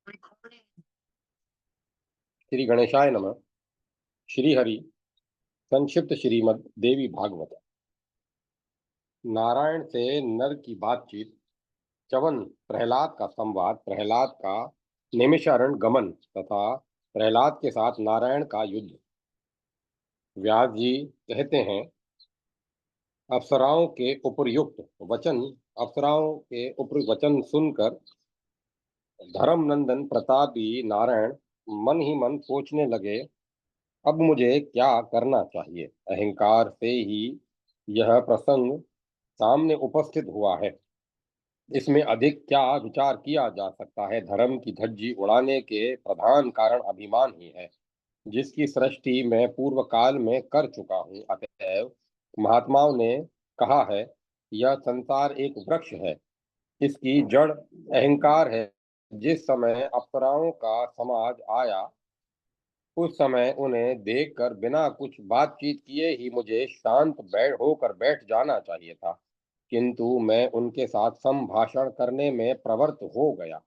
श्री गणेशाय नमः। श्री हरि संक्षिप्त श्रीमद् देवी भागवत। नारायण से नर की बातचीत, च्यवन प्रहलाद का संवाद, प्रहलाद का निमिषारण्य गमन तथा प्रहलाद के साथ नारायण का युद्ध। व्यास जी कहते हैं, अप्सराओं के उपर्युक्त वचन अप्सराओं के उपर्युक्त वचन सुनकर धर्मनंदन प्रतापी नारायण मन ही मन सोचने लगे, अब मुझे क्या करना चाहिए। अहंकार से ही यह प्रसंग सामने उपस्थित हुआ है। इसमें अधिक क्या विचार किया जा सकता है। धर्म की धज्जी उड़ाने के प्रधान कारण अभिमान ही है, जिसकी सृष्टि मैं पूर्व काल में कर चुका हूँ। अतएव महात्माओं ने कहा है, यह संसार एक वृक्ष है, इसकी जड़ अहंकार है। जिस समय अप्सराओं का समाज आया, उस समय उन्हें देखकर बिना कुछ बातचीत किए ही मुझे शांत होकर बैठ जाना चाहिए था, किंतु मैं उनके साथ संभाषण करने में प्रवृत्त हो गया।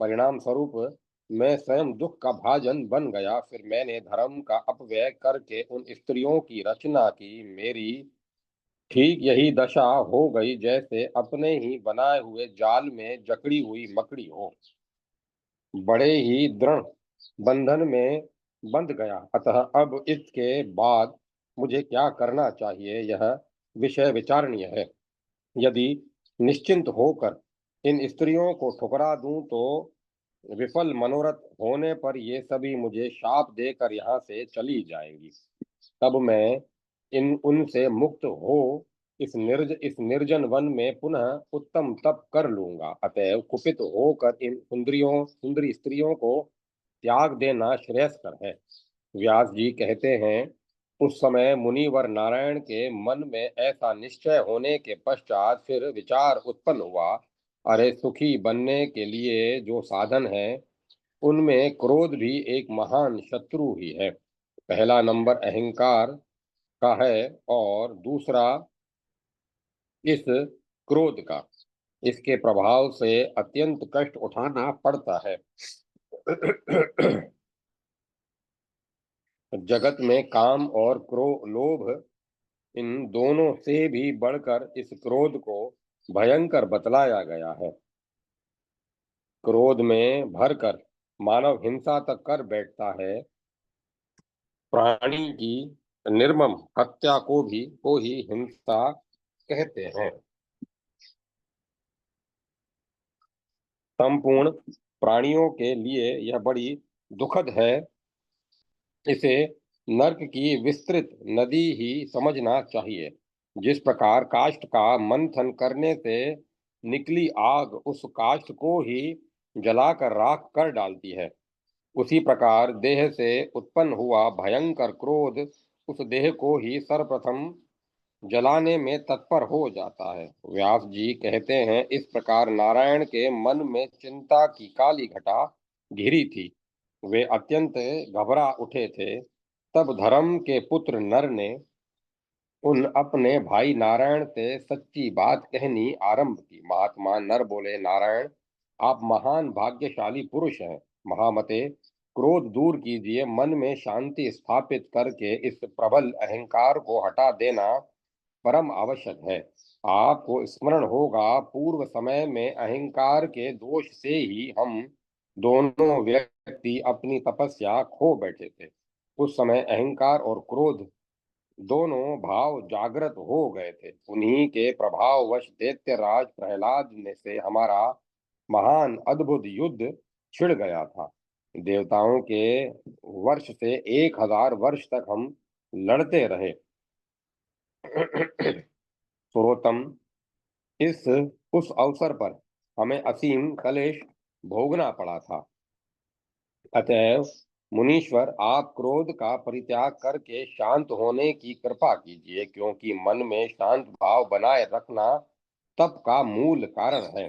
परिणाम स्वरूप मैं स्वयं दुख का भाजन बन गया। फिर मैंने धर्म का अपव्यय करके उन स्त्रियों की रचना की। मेरी ठीक यही दशा हो गई जैसे अपने ही बनाए हुए जाल में जकड़ी हुई मकड़ी हो। बड़े ही दृढ़ बंधन में बंध गया। अतः अब इसके बाद मुझे क्या करना चाहिए, यह विषय विचारणीय है। यदि निश्चिंत होकर इन स्त्रियों को ठुकरा दूं तो विफल मनोरथ होने पर ये सभी मुझे शाप देकर यहाँ से चली जाएंगी। तब मैं इन उनसे मुक्त हो इस निर्जन वन में पुनः उत्तम तप कर लूंगा। अतएव कुपित होकर इन सुंदरी स्त्रियों को त्याग देना श्रेयस्कर है। व्यास जी कहते हैं, उस समय मुनिवर नारायण के मन में ऐसा निश्चय होने के पश्चात फिर विचार उत्पन्न हुआ, अरे सुखी बनने के लिए जो साधन है, उनमें क्रोध भी एक महान शत्रु ही है। पहला नंबर अहंकार का है और दूसरा इस क्रोध का। इसके प्रभाव से अत्यंत कष्ट उठाना पड़ता है। जगत में काम और लोभ, इन दोनों से भी बढ़कर इस क्रोध को भयंकर बतलाया गया है। क्रोध में भरकर मानव हिंसा तक कर बैठता है। प्राणी की निर्मम हत्या को ही हिंसा कहते हैं। संपूर्ण प्राणियों के लिए यह बड़ी दुखद है। इसे नर्क की विस्तृत नदी ही समझना चाहिए। जिस प्रकार काष्ठ का मंथन करने से निकली आग उस काष्ठ को ही जलाकर राख कर डालती है, उसी प्रकार देह से उत्पन्न हुआ भयंकर क्रोध उस देह को ही सर्वप्रथम जलाने में तत्पर हो जाता है। व्यास जी कहते हैं, इस प्रकार नारायण के मन में चिंता की काली घटा घिरी थी। वे अत्यंत घबरा उठे थे। तब धर्म के पुत्र नर ने उन अपने भाई नारायण से सच्ची बात कहनी आरंभ की। महात्मा नर बोले, नारायण, आप महान भाग्यशाली पुरुष हैं। महामते, क्रोध दूर कीजिए, मन में शांति स्थापित करके इस प्रबल अहंकार को हटा देना परम आवश्यक है। आपको स्मरण होगा, पूर्व समय में अहंकार के दोष से ही हम दोनों व्यक्ति अपनी तपस्या खो बैठे थे। उस समय अहंकार और क्रोध दोनों भाव जागृत हो गए थे। उन्हीं के प्रभाववश दैत्यराज प्रहलाद ने से हमारा महान अद्भुत युद्ध छिड़ गया था। देवताओं के वर्ष से 1000 वर्ष तक हम लड़ते रहे। सर्वोत्तम, इस उस अवसर पर हमें असीम कलेश भोगना पड़ा था। अतएव मुनीश्वर, आप क्रोध का परित्याग करके शांत होने की कृपा कीजिए, क्योंकि मन में शांत भाव बनाए रखना तप का मूल कारण है,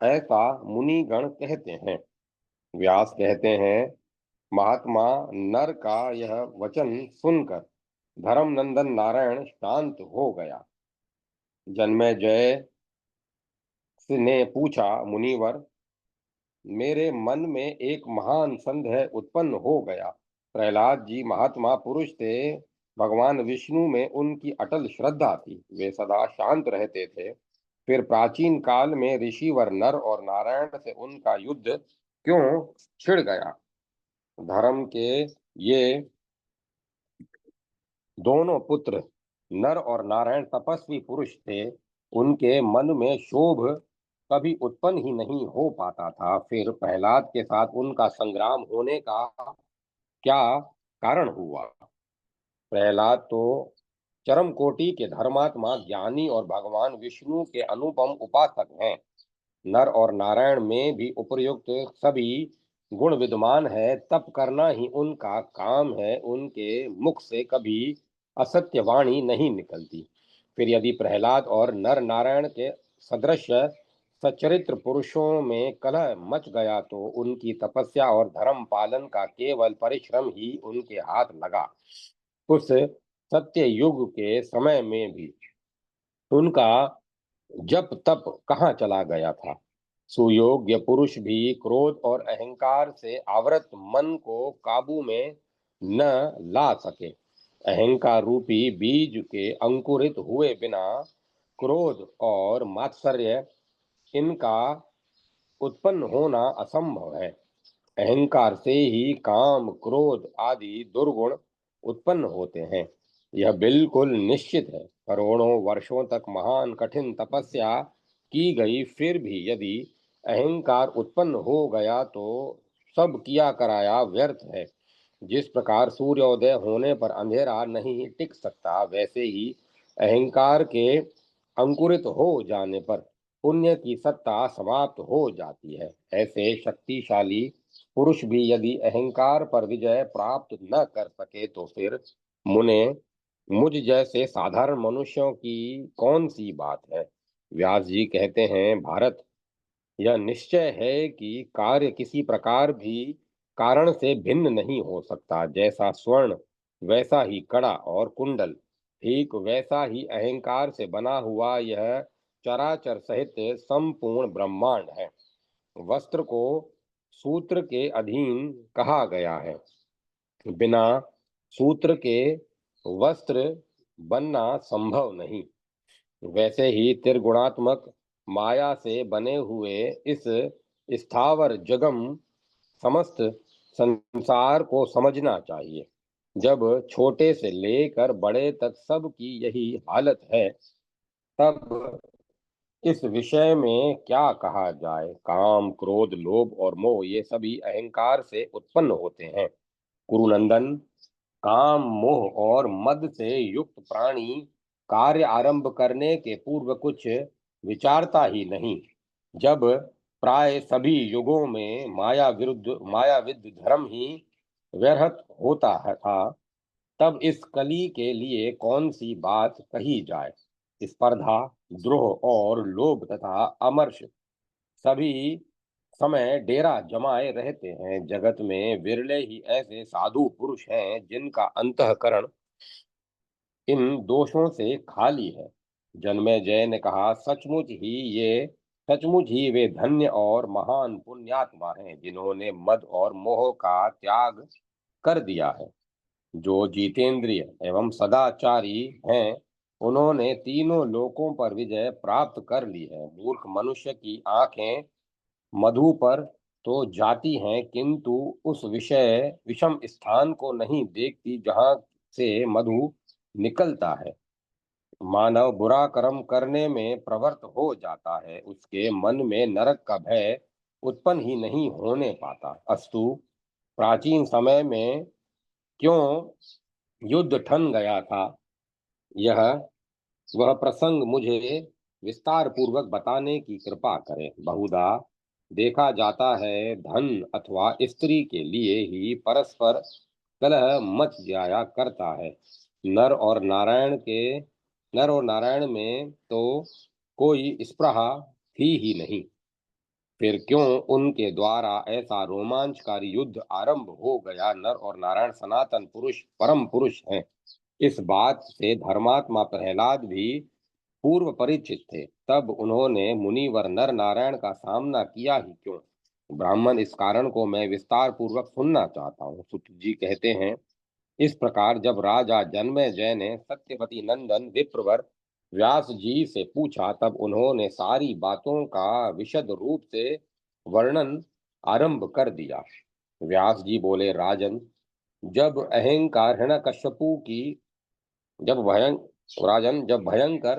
ऐसा मुनिगण कहते हैं। व्यास कहते हैं, महात्मा नर का यह वचन सुनकर धर्मनंदन नारायण शांत हो गया। जन्मेजय ने पूछा, मुनिवर, मेरे मन में एक महान संदेह उत्पन्न हो गया। प्रहलाद जी महात्मा पुरुष थे। भगवान विष्णु में उनकी अटल श्रद्धा थी। वे सदा शांत रहते थे। फिर प्राचीन काल में ऋषिवर नर और नारायण से उनका युद्ध क्यों छिड़ गया? धर्म के ये दोनों पुत्र नर और नारायण तपस्वी पुरुष थे। उनके मन में शोभ कभी उत्पन्न ही नहीं हो पाता था। फिर प्रहलाद के साथ उनका संग्राम होने का क्या कारण हुआ? प्रहलाद तो चरम कोटि के धर्मात्मा, ज्ञानी और भगवान विष्णु के अनुपम उपासक हैं। नर और नारायण में भी उपर्युक्त सभी गुण विद्यमान है। तप करना ही उनका काम है। उनके मुख से कभी असत्य वाणी नहीं निकलती। फिर यदि प्रहलाद और नर नारायण के सदृश सचरित्र पुरुषों में कलह मच गया तो उनकी तपस्या और धर्म पालन का केवल परिश्रम ही उनके हाथ लगा। उस सत्य युग के समय में भी उनका जप तप कहाँ चला गया था? सुयोग्य पुरुष भी क्रोध और अहंकार से आवृत मन को काबू में न ला सके। अहंकार रूपी बीज के अंकुरित हुए बिना क्रोध और मात्सर्य इनका उत्पन्न होना असंभव है। अहंकार से ही काम क्रोध आदि दुर्गुण उत्पन्न होते हैं। यह बिल्कुल निश्चित है। करोड़ों वर्षों तक महान कठिन तपस्या की गई, फिर भी यदि अहंकार उत्पन्न हो गया तो सब किया कराया व्यर्थ है। जिस प्रकार सूर्योदय होने पर अंधेरा नहीं टिक सकता, वैसे ही अहंकार के अंकुरित हो जाने पर पुण्य की सत्ता समाप्त हो जाती है। ऐसे शक्तिशाली पुरुष भी यदि अहंकार पर विजय प्राप्त न कर सके तो फिर मुने मुझ जैसे साधारण मनुष्यों की कौन सी बात है? व्यास जी कहते हैं, भारत, यह निश्चय है कि कार्य किसी प्रकार भी कारण से भिन्न नहीं हो सकता। जैसा स्वर्ण वैसा ही कड़ा और कुंडल, ठीक वैसा ही अहंकार से बना हुआ यह चराचर सहित संपूर्ण ब्रह्मांड है। वस्त्र को सूत्र के अधीन कहा गया है। बिना सूत्र के वस्त्र बनना संभव नहीं। वैसे ही त्रिगुणात्मक माया से बने हुए इस स्थावर जगम समस्त संसार को समझना चाहिए। जब छोटे से लेकर बड़े तक सबकी यही हालत है, तब इस विषय में क्या कहा जाए? काम क्रोध लोभ और मोह ये सभी अहंकार से उत्पन्न होते हैं। कुरुनंदन, काम मोह और मद से युक्त प्राणी कार्य आरंभ करने के पूर्व कुछ विचारता ही नहीं। जब प्राय सभी युगों में मायाविद धर्म ही व्यर्थ होता है था, तब इस कली के लिए कौन सी बात कही जाए? स्पर्धा, द्रोह और लोभ तथा अमर्ष सभी समय डेरा जमाए रहते हैं। जगत में विरले ही ऐसे साधु पुरुष हैं जिनका अंतःकरण इन दोषों से खाली है। जन्मेजय ने कहा, सचमुच ही वे धन्य और महान पुण्यात्मा हैं जिन्होंने मद और मोह का त्याग कर दिया है। जो जितेंद्रिय एवं सदाचारी हैं, उन्होंने तीनों लोकों पर विजय प्राप्त कर ली है। मूर्ख मनुष्य की आंखें मधु पर तो जाती हैं, किंतु उस विषम स्थान को नहीं देखती जहां से मधु निकलता है। मानव बुरा कर्म करने में प्रवृत्त हो जाता है, उसके मन में नरक का भय उत्पन्न ही नहीं होने पाता। अस्तु, प्राचीन समय में क्यों युद्ध ठन गया था, यह वह प्रसंग मुझे विस्तार पूर्वक बताने की कृपा करें। बहुधा देखा जाता है, धन अथवा स्त्री के लिए ही परस्पर कलह मच जाया करता है। नर और नारायण के नर और नारायण में तो कोई स्पृहा थी ही नहीं। फिर क्यों उनके द्वारा ऐसा रोमांचकारी युद्ध आरंभ हो गया? नर और नारायण सनातन पुरुष परम पुरुष हैं। इस बात से धर्मात्मा प्रहलाद भी पूर्व परिचित थे। तब उन्होंने मुनिवर नर नारायण का सामना किया ही क्यों? ब्राह्मण, इस कारण को मैं विस्तार पूर्वक सुनना चाहता हूँ। सुत जी कहते हैं, इस प्रकार जब राजा जन्मेजय ने सत्यवती नंदन विप्रवर व्यास जी से पूछा, तब उन्होंने सारी बातों का विशद रूप से वर्णन आरंभ कर दिया। व्यास जी बोले, राजन, जब अहंकार हिरण्यकश्यपु की जब भयं राजन जब भयंकर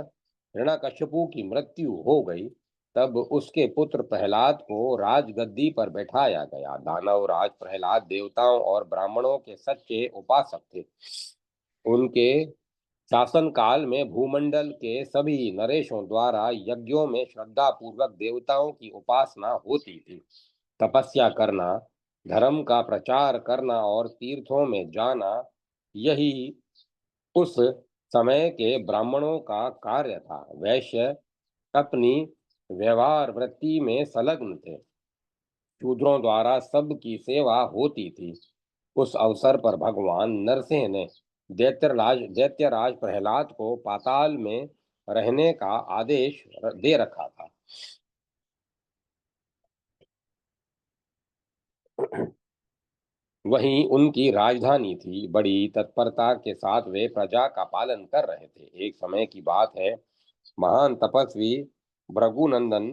हिरण्यकश्यपु की मृत्यु हो गई, तब उसके पुत्र प्रहलाद को राजगद्दी पर बैठाया गया। दानव राज प्रहलाद देवताओं और ब्राह्मणों के सच्चे उपासक थे। उनके शासन काल में भूमंडल के सभी नरेशों द्वारा यज्ञों में श्रद्धा पूर्वक देवताओं की उपासना होती थी। तपस्या करना, धर्म का प्रचार करना और तीर्थों में जाना, यही उस समय के ब्राह्मणों का कार्य था। वैश्य अपनी व्यवहार वृत्ति में संलग्न थे। शूद्रों द्वारा सबकी सेवा होती थी। उस अवसर पर भगवान नरसिंह ने दैत्यराज प्रहलाद को पाताल में रहने का आदेश दे रखा था। वहीं उनकी राजधानी थी। बड़ी तत्परता के साथ वे प्रजा का पालन कर रहे थे। एक समय की बात है, महान तपस्वी भृगुनंदन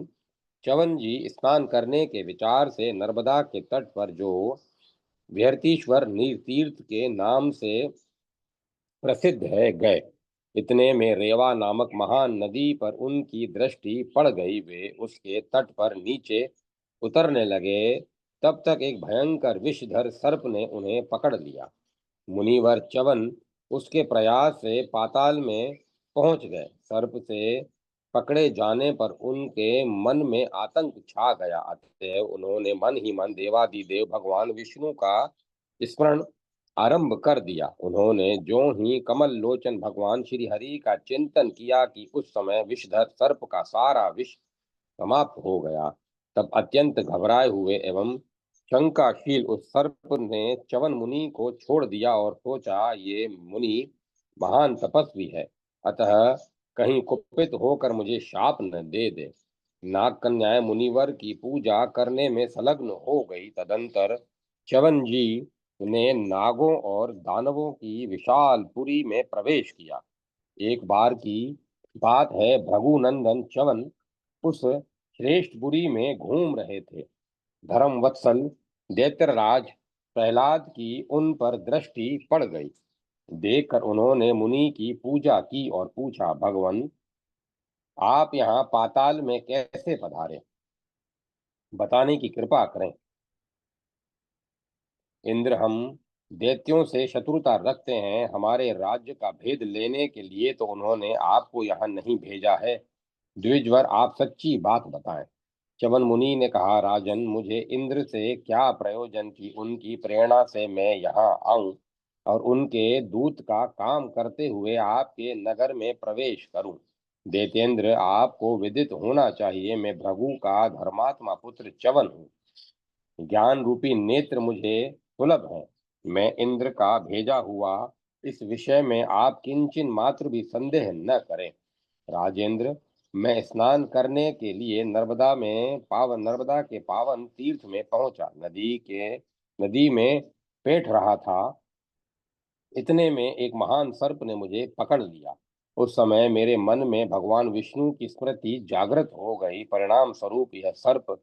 च्यवन जी स्नान करने के विचार से नर्मदा के तट पर, जो व्यर्थीश्वर तीर्थ के नाम से प्रसिद्ध है, गए। इतने में रेवा नामक महान नदी पर उनकी दृष्टि पड़ गई। वे उसके तट पर नीचे उतरने लगे, तब तक एक भयंकर विषधर सर्प ने उन्हें पकड़ लिया। मुनिवर च्यवन उसके प्रयास से पाताल में पहुंच गए। सर्प से पकड़े जाने पर उनके मन में आतंक छा गया। अतः उन्होंने मन ही मन देवादिदेव भगवान विष्णु का स्मरण आरंभ कर दिया। उन्होंने जो ही कमल लोचन भगवान श्री हरि का चिंतन किया कि उस समय विषधर सर्प का सारा विष समाप्त हो गया। तब अत्यंत घबराए हुए एवं शंकाशील उस सर्प ने च्यवन मुनि को छोड़ दिया और सोचा, ये मुनि महान तपस्वी है, अतः कहीं कुपित होकर मुझे शाप न दे दे। नाग कन्याएं मुनिवर की पूजा करने में संलग्न हो गई। तदंतर च्यवन जी ने नागों और दानवों की विशाल पुरी में प्रवेश किया। एक बार की बात है, भृगुनंदन च्यवन उस श्रेष्ठपुरी में घूम रहे थे। धर्म वत्सल दैत्यराज प्रहलाद की उन पर दृष्टि पड़ गई। देखकर उन्होंने मुनि की पूजा की और पूछा, भगवान, आप यहाँ पाताल में कैसे पधारे? बताने की कृपा करें। इंद्र, हम दैत्यों से शत्रुता रखते हैं। हमारे राज्य का भेद लेने के लिए तो उन्होंने आपको यहाँ नहीं भेजा है। द्विजवर, आप सच्ची बात बताएं। च्यवन मुनि ने कहा, राजन, मुझे इंद्र से क्या प्रयोजन कि उनकी प्रेरणा से मैं यहाँ आऊं और उनके दूत का काम करते हुए आपके नगर में प्रवेश करूं। दैत्येंद्र, आपको विदित होना चाहिए, मैं भृगु का धर्मात्मा पुत्र च्यवन हूँ। ज्ञान रूपी नेत्र मुझे सुलभ है। मैं इंद्र का भेजा हुआ, इस विषय में आप किंचन मात्र भी संदेह न करें। राजेंद्र, मैं स्नान करने के लिए नर्मदा के पावन तीर्थ में पहुंचा। नदी में बैठ रहा था। इतने में एक महान सर्प ने मुझे पकड़ लिया। उस समय मेरे मन में भगवान विष्णु की स्मृति जागृत हो गई। परिणाम स्वरूप यह सर्प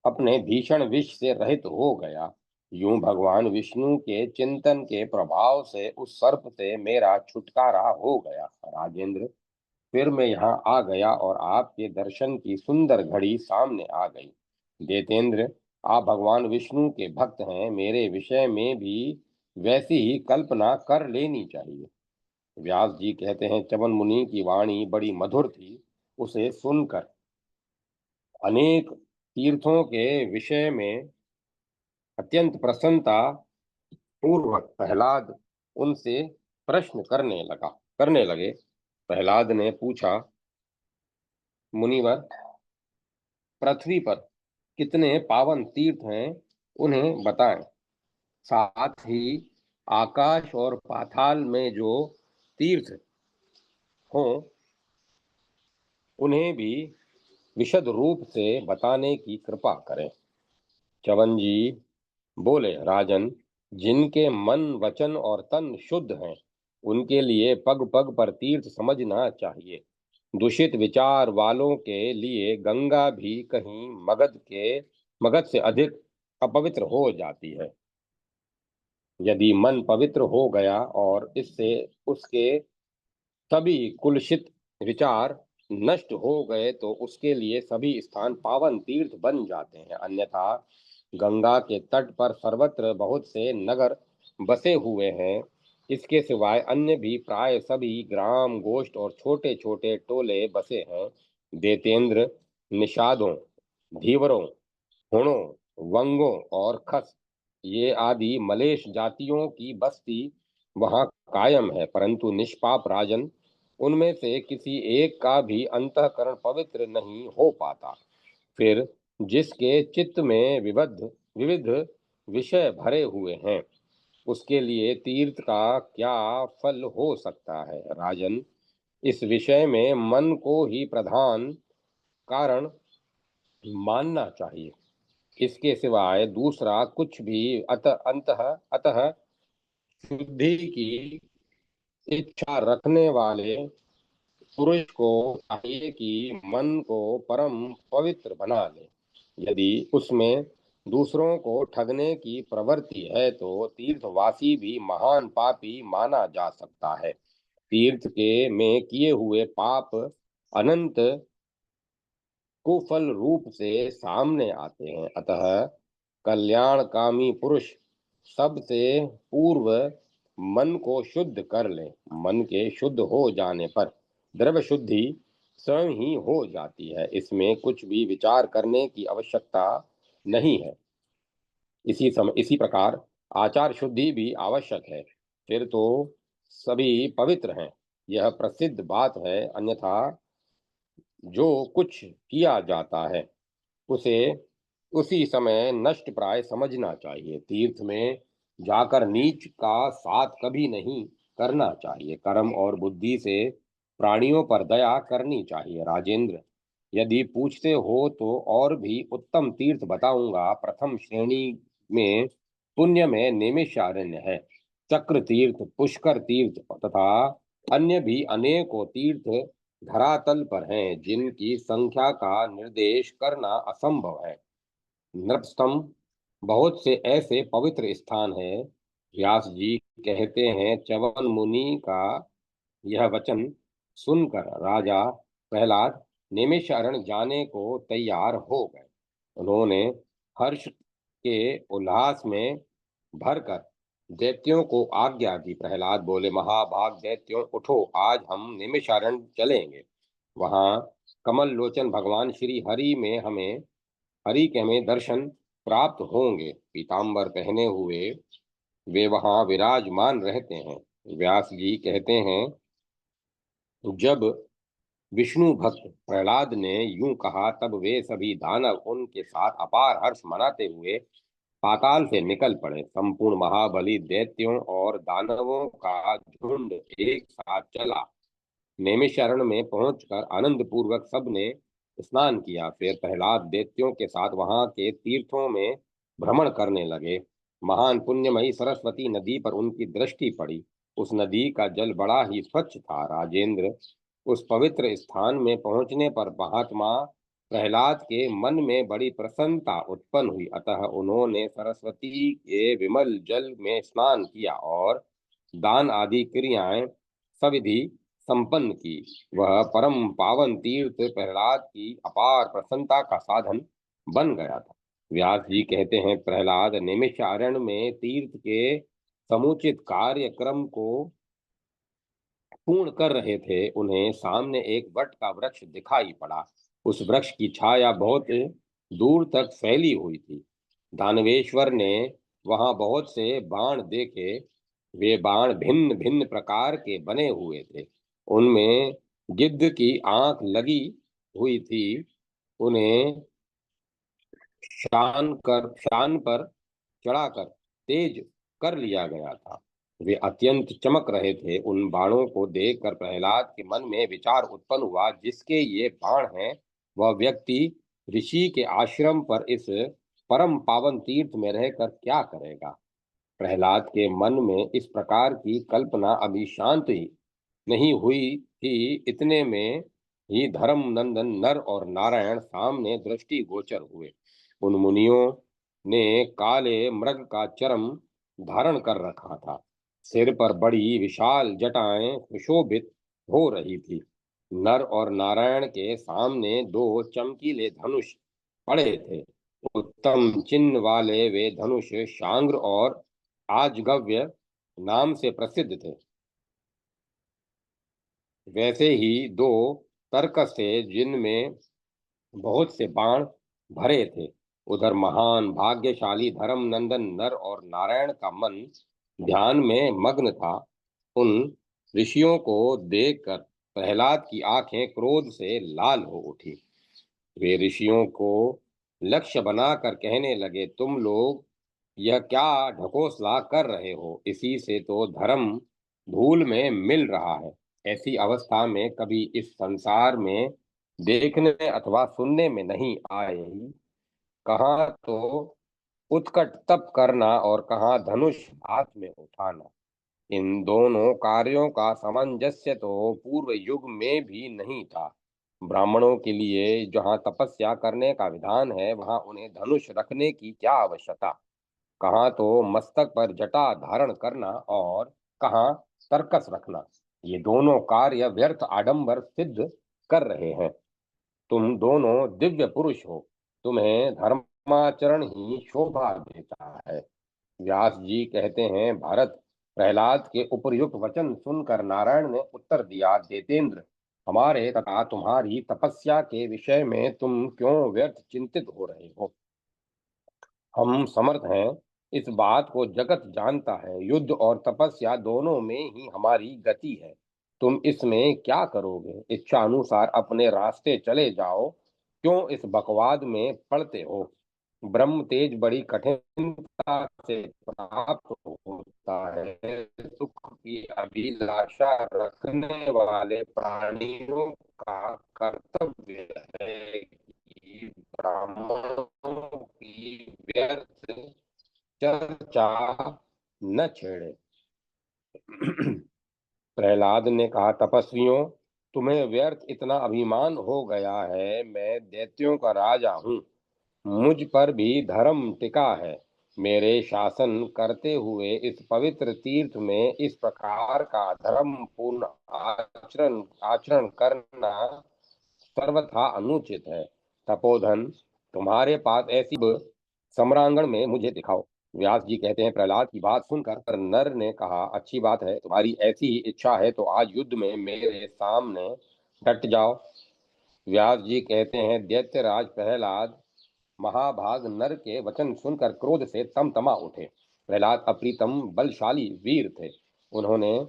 अपने भीषण विष से रहित हो गया। यूं भगवान विष्णु के चिंतन के प्रभाव से उस सर्प से मेरा छुटकारा हो गया। राजेंद्र, फिर मैं यहाँ आ गया और आपके दर्शन की सुंदर घड़ी सामने आ गई। देतेंद्र, आप भगवान विष्णु के भक्त हैं, मेरे विषय में भी वैसी ही कल्पना कर लेनी चाहिए। व्यास जी कहते हैं, च्यवन मुनि की वाणी बड़ी मधुर थी। उसे सुनकर अनेक तीर्थों के विषय में अत्यंत प्रसन्नता पूर्वक प्रहलाद उनसे प्रश्न करने लगे। प्रहलाद ने पूछा, मुनिवर, पृथ्वी पर कितने पावन तीर्थ हैं, उन्हें बताएं। साथ ही आकाश और पाताल में जो तीर्थ हों, उन्हें भी विशद रूप से बताने की कृपा करें। च्यवन जी बोले, राजन, जिनके मन, वचन और तन शुद्ध हैं, उनके लिए पग पग पर तीर्थ समझना चाहिए। दूषित विचार वालों के लिए गंगा भी कहीं मगध से अधिक अपवित्र हो जाती है। यदि मन पवित्र हो गया और इससे उसके सभी कुलसित विचार नष्ट हो गए तो उसके लिए सभी स्थान पावन तीर्थ बन जाते हैं। अन्यथा गंगा के तट पर सर्वत्र बहुत से नगर बसे हुए हैं। इसके सिवाय अन्य भी प्राय सभी ग्राम, गोष्ठ और छोटे छोटे टोले बसे हैं। देतेंद्र, निषादों, धीवरों, हुणों, वंगों और खस, ये आदि मलेश जातियों की बस्ती वहां कायम है, परंतु निष्पाप राजन, उनमें से किसी एक का भी अंतःकरण पवित्र नहीं हो पाता। फिर जिसके चित्त में विविध विविध विषय भरे हुए हैं, उसके लिए तीर्थ का क्या फल हो सकता है? राजन, इस विषय में मन को ही प्रधान कारण मानना चाहिए। इसके सिवाय दूसरा कुछ भी अतः शुद्धि की इच्छा रखने वाले पुरुष को चाहिए कि मन को परम पवित्र बना ले। यदि उसमें दूसरों को ठगने की प्रवृत्ति है तो तीर्थवासी भी महान पापी माना जा सकता है। तीर्थ के में किए हुए पाप अनंत कुफल रूप से सामने आते हैं। अतः कल्याणकामी पुरुष सबसे पूर्व मन को शुद्ध कर ले। मन के शुद्ध हो जाने पर द्रव्य शुद्धि स्वयं ही हो जाती है। इसमें कुछ भी विचार करने की आवश्यकता नहीं है। इसी प्रकार आचार शुद्धि भी आवश्यक है। फिर तो सभी पवित्र हैं, यह प्रसिद्ध बात है। अन्यथा जो कुछ किया जाता है उसे उसी समय नष्ट प्राय समझना चाहिए। तीर्थ में जाकर नीच का साथ कभी नहीं करना चाहिए। कर्म और बुद्धि से प्राणियों पर दया करनी चाहिए। राजेंद्र, यदि पूछते हो तो और भी उत्तम तीर्थ बताऊंगा। प्रथम श्रेणी में पुण्य में नैमिषारण्य है। चक्र तीर्थ, पुष्कर तीर्थ तथा अन्य भी अनेकों तीर्थ धरातल पर हैं, जिनकी संख्या का निर्देश करना असंभव है। नृपस्तंभ, बहुत से ऐसे पवित्र स्थान हैं। व्यास जी कहते हैं, च्यवन मुनि का यह वचन सुनकर राजा प्रहलाद नैमिषारण्य जाने को तैयार हो गए। उन्होंने हर्ष के उल्लास में भरकर दैत्यों को आज्ञा दी। प्रहलाद बोले, महाभाग दैत्यों, उठो, आज हम नैमिषारण्य चलेंगे। वहां कमल लोचन भगवान श्री हरि के हमें दर्शन प्राप्त होंगे। पीताम्बर पहने हुए वे वहां विराजमान रहते हैं। व्यास जी कहते हैं, जब विष्णु भक्त प्रहलाद ने यूं कहा तब वे सभी दानव उनके साथ अपार हर्ष मनाते हुए पाताल से निकल पड़े। संपूर्ण महाबली दैत्यों और दानवों का झुंड एक साथ चला। नैमिषारण्य में पहुंचकर आनंद पूर्वक सबने स्नान किया। फिर प्रहलाद दैत्यों के साथ वहां के तीर्थों में भ्रमण करने लगे। महान पुण्यमयी सरस्वती नदी पर उनकी दृष्टि पड़ी। उस नदी का जल बड़ा ही स्वच्छ था। राजेंद्र, उस पवित्र स्थान में पहुंचने पर महात्मा प्रहलाद के मन में बड़ी प्रसन्नता उत्पन्न हुई। अतः उन्होंने सरस्वती के विमल जल में स्नान किया और दान आदि क्रियाएं सविधि संपन्न की। वह परम पावन तीर्थ प्रहलाद की अपार प्रसन्नता का साधन बन गया था। व्यास जी कहते हैं, प्रहलाद नैमिषारण्य में तीर्थ के समुचित कार्यक्रम को पूर्ण कर रहे थे। उन्हें सामने एक वट का वृक्ष दिखाई पड़ा। उस वृक्ष की छाया बहुत दूर तक फैली हुई थी। दानवेश्वर ने वहां बहुत से बाण देखे। वे बाण भिन्न भिन्न प्रकार के बने हुए थे। उनमें गिद्ध की आंख लगी हुई थी। उन्हें शान पर चढ़ाकर तेज कर लिया गया था। वे अत्यंत चमक रहे थे। उन बाणों को देखकर प्रहलाद के मन में विचार उत्पन्न हुआ, जिसके ये बाण हैं वह व्यक्ति ऋषि के आश्रम पर इस परम पावन तीर्थ में रहकर क्या करेगा। प्रहलाद के मन में इस प्रकार की कल्पना अभी शांत ही नहीं हुई थी, इतने में ही धर्म नंदन नर और नारायण सामने दृष्टि गोचर हुए। उन मुनियों ने काले मृग का चर्म धारण कर रखा था। सिर पर बड़ी विशाल जटाएं सुशोभित हो रही थी। नर और नारायण के सामने दो चमकीले धनुष पड़े थे। उत्तम चिन्ह वाले वे धनुष शांग्र और आजगव्य नाम से प्रसिद्ध थे। वैसे ही दो तर्कस थे जिनमें बहुत से बाण भरे थे। उधर महान भाग्यशाली धर्म नंदन नर और नारायण का मन ध्यान में मग्न था। उन ऋषियों को देखकर प्रहलाद की आंखें क्रोध से लाल हो उठी। वे ऋषियों को लक्ष्य बनाकर कहने लगे, तुम लोग यह क्या ढकोसला कर रहे हो। इसी से तो धर्म धूल में मिल रहा है। ऐसी अवस्था में कभी इस संसार में देखने अथवा सुनने में नहीं आए। कहाँ तो उत्कट तप करना और कहाँ धनुष हाथ में उठाना। इन दोनों कार्यों का सामंजस्य तो पूर्व युग में भी नहीं था। ब्राह्मणों के लिए जहाँ तपस्या करने का विधान है, वहाँ उन्हें धनुष रखने की क्या आवश्यकता। कहाँ तो मस्तक पर जटा धारण करना और कहाँ तरकस रखना। ये दोनों कार्य व्यर्थ आडंबर सिद्ध कर रहे हैं। तुम दोनों दिव्य पुरुष हो, तुम्हें धर्माचरण ही शोभा देता है। व्यास जी कहते हैं, भारत, प्रहलाद के उपर्युक्त वचन सुनकर नारायण ने उत्तर दिया, देतेंद्र, हमारे तथा तुम्हारी तपस्या के विषय में तुम क्यों व्यर्थ चिंतित हो रहे हो। हम समर्थ हैं, इस बात को जगत जानता है। युद्ध और तपस्या दोनों में ही हमारी गति है। तुम इसमें क्या करोगे, इच्छा अनुसार अपने रास्ते चले जाओ, क्यों इस बकवाद में पड़ते हो। ब्रह्म तेज बड़ी कठिनता से प्राप्त होता है। सुख की अभिलाषा रखने वाले प्राणियों का कर्तव्य है कि ब्राह्मणों की व्यर्थ चर्चा न छेड़े। प्रहलाद ने कहा, तपस्वियों, तुम्हें व्यर्थ इतना अभिमान हो गया है। मैं दैत्यों का राजा हूँ, मुझ पर भी धर्म टिका है। मेरे शासन करते हुए इस पवित्र तीर्थ में इस प्रकार का धर्म पूर्ण आचरण आचरण करना सर्वथा अनुचित है। तपोधन, तुम्हारे पास ऐसी सम्रांगण में मुझे दिखाओ। व्यास जी कहते हैं, प्रहलाद की बात सुनकर नर ने कहा, अच्छी बात है, तुम्हारी ऐसी ही इच्छा है तो आज युद्ध में मेरे सामने डट जाओ। व्यास जी कहते हैं, दैत्यराज प्रहलाद महाभाग नर के वचन सुनकर क्रोध से तमतमा उठे। प्रहलाद अप्रीतम बलशाली वीर थे। उन्होंने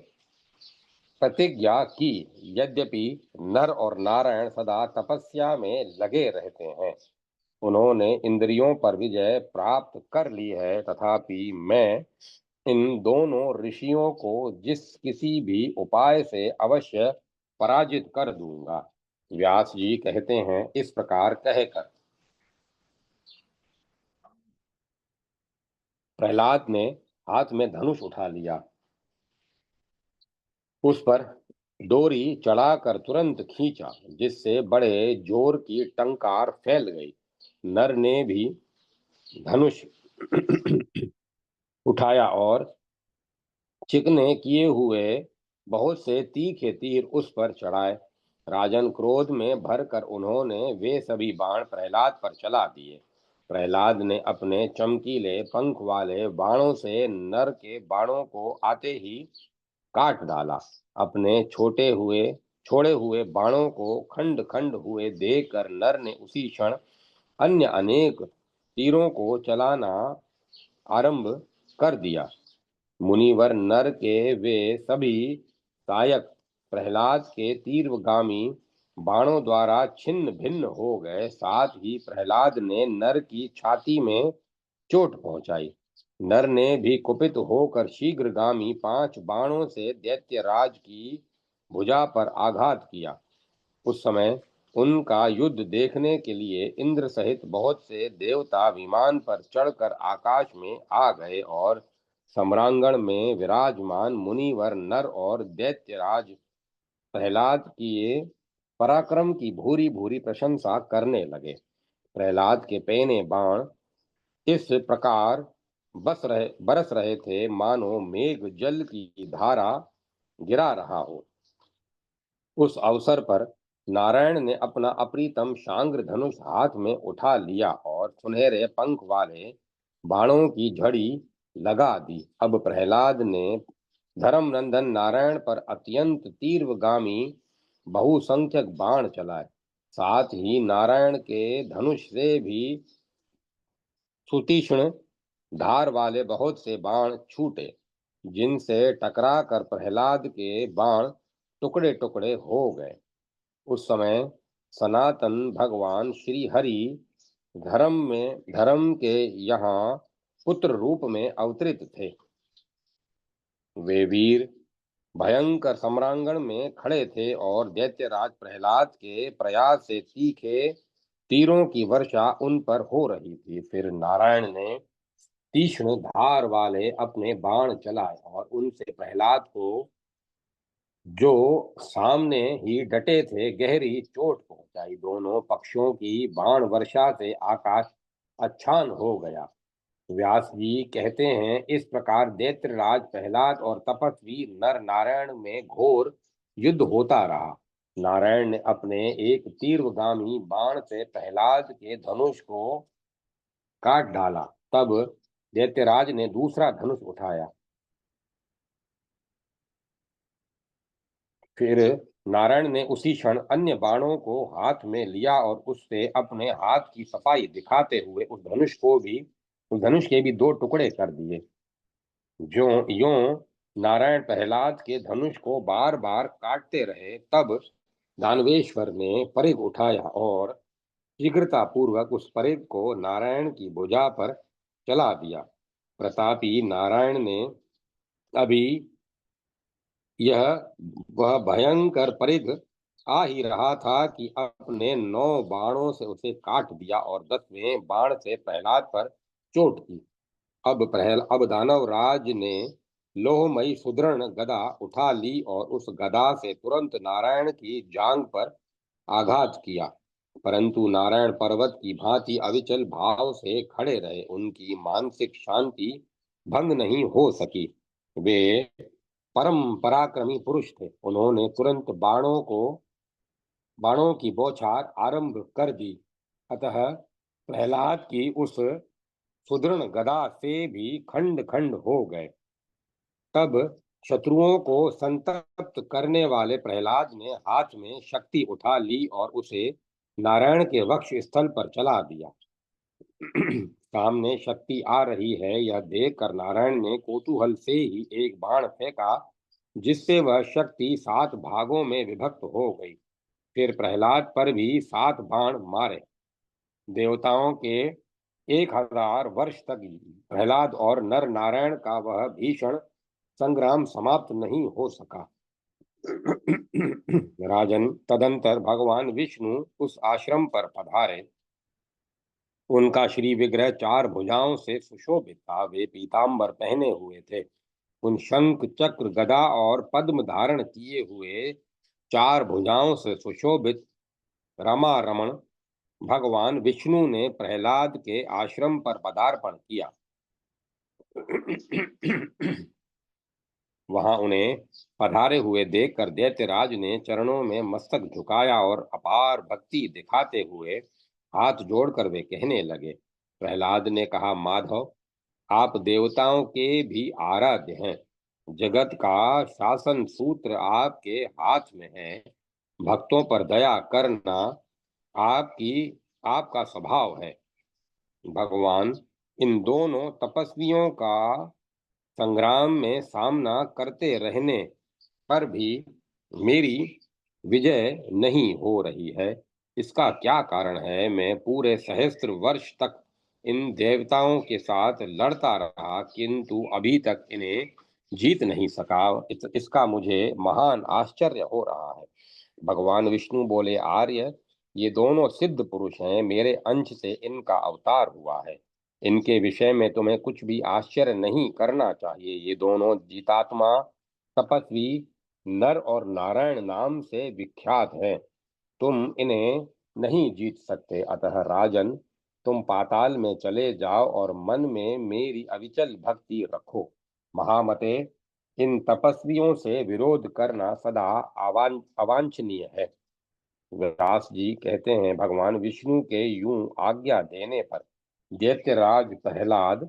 प्रतिज्ञा की, यद्यपि नर और नारायण सदा तपस्या में लगे रहते हैं, उन्होंने इंद्रियों पर विजय प्राप्त कर ली है, तथापि मैं इन दोनों ऋषियों को जिस किसी भी उपाय से अवश्य पराजित कर दूंगा। व्यास जी कहते हैं, इस प्रकार कहकर प्रहलाद ने हाथ में धनुष उठा लिया। उस पर डोरी चढ़ाकर तुरंत खींचा, जिससे बड़े जोर की टंकार फैल गई। नर ने भी धनुष उठाया और चिकने किए हुए बहुत से तीखे तीर उस पर चढ़ाए। राजन, क्रोध में भरकर उन्होंने वे सभी बाण प्रहलाद पर चला दिए। प्रहलाद ने अपने चमकीले पंख वाले बाणों से नर के बाणों को आते ही काट डाला। अपने छोड़े हुए बाणों को खंड खंड हुए देखकर नर ने उसी क्षण अन्य अनेक तीरों को चलाना आरंभ कर दिया। मुनिवर नर के वे सभी सहायक प्रहलाद के तीव्रगामी बाणों द्वारा छिन्न भिन्न हो गए। साथ ही प्रहलाद ने नर की छाती में चोट पहुंचाई। नर ने भी कुपित होकर शीघ्रगामी 5 बाणों से दैत्यराज की भुजा पर आघात किया। उस समय उनका युद्ध देखने के लिए इंद्र सहित बहुत से देवता विमान पर चढ़कर आकाश में आ गए और सम्रांगण में विराजमान मुनिवर नर और दैत्यराज प्रहलाद की पराक्रम की भूरी भूरी प्रशंसा करने लगे। प्रहलाद के पैने बाण इस प्रकार बरस रहे थे मानो मेघ जल की धारा गिरा रहा हो। उस अवसर पर नारायण ने अपना अप्रीतम शांग्र धनुष हाथ में उठा लिया और सुनहरे पंख वाले बाणों की झड़ी लगा दी। अब प्रहलाद ने धर्मनंदन नारायण पर अत्यंत तीव्रगामी बहुसंख्यक बाण चलाए। साथ ही नारायण के धनुष से भी सुतीक्ष्ण धार वाले बहुत से बाण छूटे, जिनसे टकराकर प्रहलाद के बाण टुकड़े टुकड़े हो गए। उस समय सनातन भगवान श्री हरि धर्म के यहाँ पुत्र रूप में अवतरित थे। वे वीर भयंकर सम्रांगण में खड़े थे और दैत्यराज प्रहलाद के प्रयास से तीखे तीरों की वर्षा उन पर हो रही थी। फिर नारायण ने तीक्ष्ण धार वाले अपने बाण चलाए और उनसे प्रहलाद को, जो सामने ही डटे थे, गहरी चोट पहुंचाई। दोनों पक्षों की बाण वर्षा से आकाश अच्छान हो गया। व्यास जी कहते हैं, इस प्रकार दैत्यराज प्रहलाद और तपस्वी नर नारायण में घोर युद्ध होता रहा। नारायण ने अपने एक तीव्रगामी बाण से प्रहलाद के धनुष को काट डाला। तब दैत्यराज ने दूसरा धनुष उठाया। फिर नारायण ने उसी क्षण अन्य बाणों को हाथ में लिया और उससे अपने हाथ की सफाई दिखाते हुए उस धनुष के भी दो टुकड़े कर दिए। जो यों नारायण प्रहलाद के धनुष को बार बार काटते रहे, तब दानवेश्वर ने परिघ उठाया और शीघ्रता पूर्वक उस परिघ को नारायण की भुजा पर चला दिया। प्रतापी नारायण ने अभी यह वह भयंकर परिघ आ ही रहा था कि अपने 9 बाणों से उसे काट दिया और 10वें बाण से प्रहलाद पर चोट की। अब दानव राज ने लोहमयी सुदृढ़ गदा उठा ली और उस गदा से तुरंत नारायण की जांघ पर आघात किया, परंतु नारायण पर्वत की भांति अविचल भाव से खड़े रहे। उनकी मानसिक शांति भंग नहीं हो सकी। वे परम पराक्रमी पुरुष थे। उन्होंने तुरंत बाणों की बौछार आरंभ कर दी। अतः प्रहलाद की उस सुदृढ़ गदा से भी खंड खंड हो गए। तब शत्रुओं को संतप्त करने वाले प्रहलाद ने हाथ में शक्ति उठा ली और उसे नारायण के वक्ष स्थल पर चला दिया। सामने शक्ति आ रही है, यह देखकर नारायण ने कौतूहल से ही एक बाण फेंका, जिससे वह शक्ति 7 भागों में विभक्त हो गई। फिर प्रहलाद पर भी 7 बाण मारे। देवताओं के 1000 वर्ष तक प्रहलाद और नर नारायण का वह भीषण संग्राम समाप्त नहीं हो सका। राजन, तदंतर भगवान विष्णु उस आश्रम पर पधारे। उनका श्री विग्रह 4 भुजाओं से सुशोभित था। वे पीतांबर पहने हुए थे। उन शंख चक्र गदा और पद्म धारण किए हुए 4 भुजाओं से सुशोभित रमा रमण भगवान विष्णु ने प्रहलाद के आश्रम पर पदार्पण किया। वहां उन्हें पधारे हुए देखकर दैत्यराज ने चरणों में मस्तक झुकाया और अपार भक्ति दिखाते हुए हाथ जोड़कर वे कहने लगे। प्रहलाद ने कहा, माधव, आप देवताओं के भी आराध्य हैं। जगत का शासन सूत्र आपके हाथ में है। भक्तों पर दया करना आपका स्वभाव है। भगवान, इन दोनों तपस्वियों का संग्राम में सामना करते रहने पर भी मेरी विजय नहीं हो रही है। इसका क्या कारण है? मैं पूरे सहस्त्र वर्ष तक इन देवताओं के साथ लड़ता रहा, किंतु अभी तक इन्हें जीत नहीं सका। इसका मुझे महान आश्चर्य हो रहा है। भगवान विष्णु बोले, आर्य, ये दोनों सिद्ध पुरुष हैं, मेरे अंश से इनका अवतार हुआ है। इनके विषय में तुम्हें कुछ भी आश्चर्य नहीं करना चाहिए। ये दोनों जीतात्मा तपस्वी नर और नारायण नाम से विख्यात हैं। तुम इन्हें नहीं जीत सकते, अतः राजन, तुम पाताल में चले जाओ और मन में मेरी अविचल भक्ति रखो। महामते, इन तपस्वियों से विरोध करना सदा अवांछनीय है। व्यास जी कहते हैं, भगवान विष्णु के यूं आज्ञा देने पर दैत्यराज प्रहलाद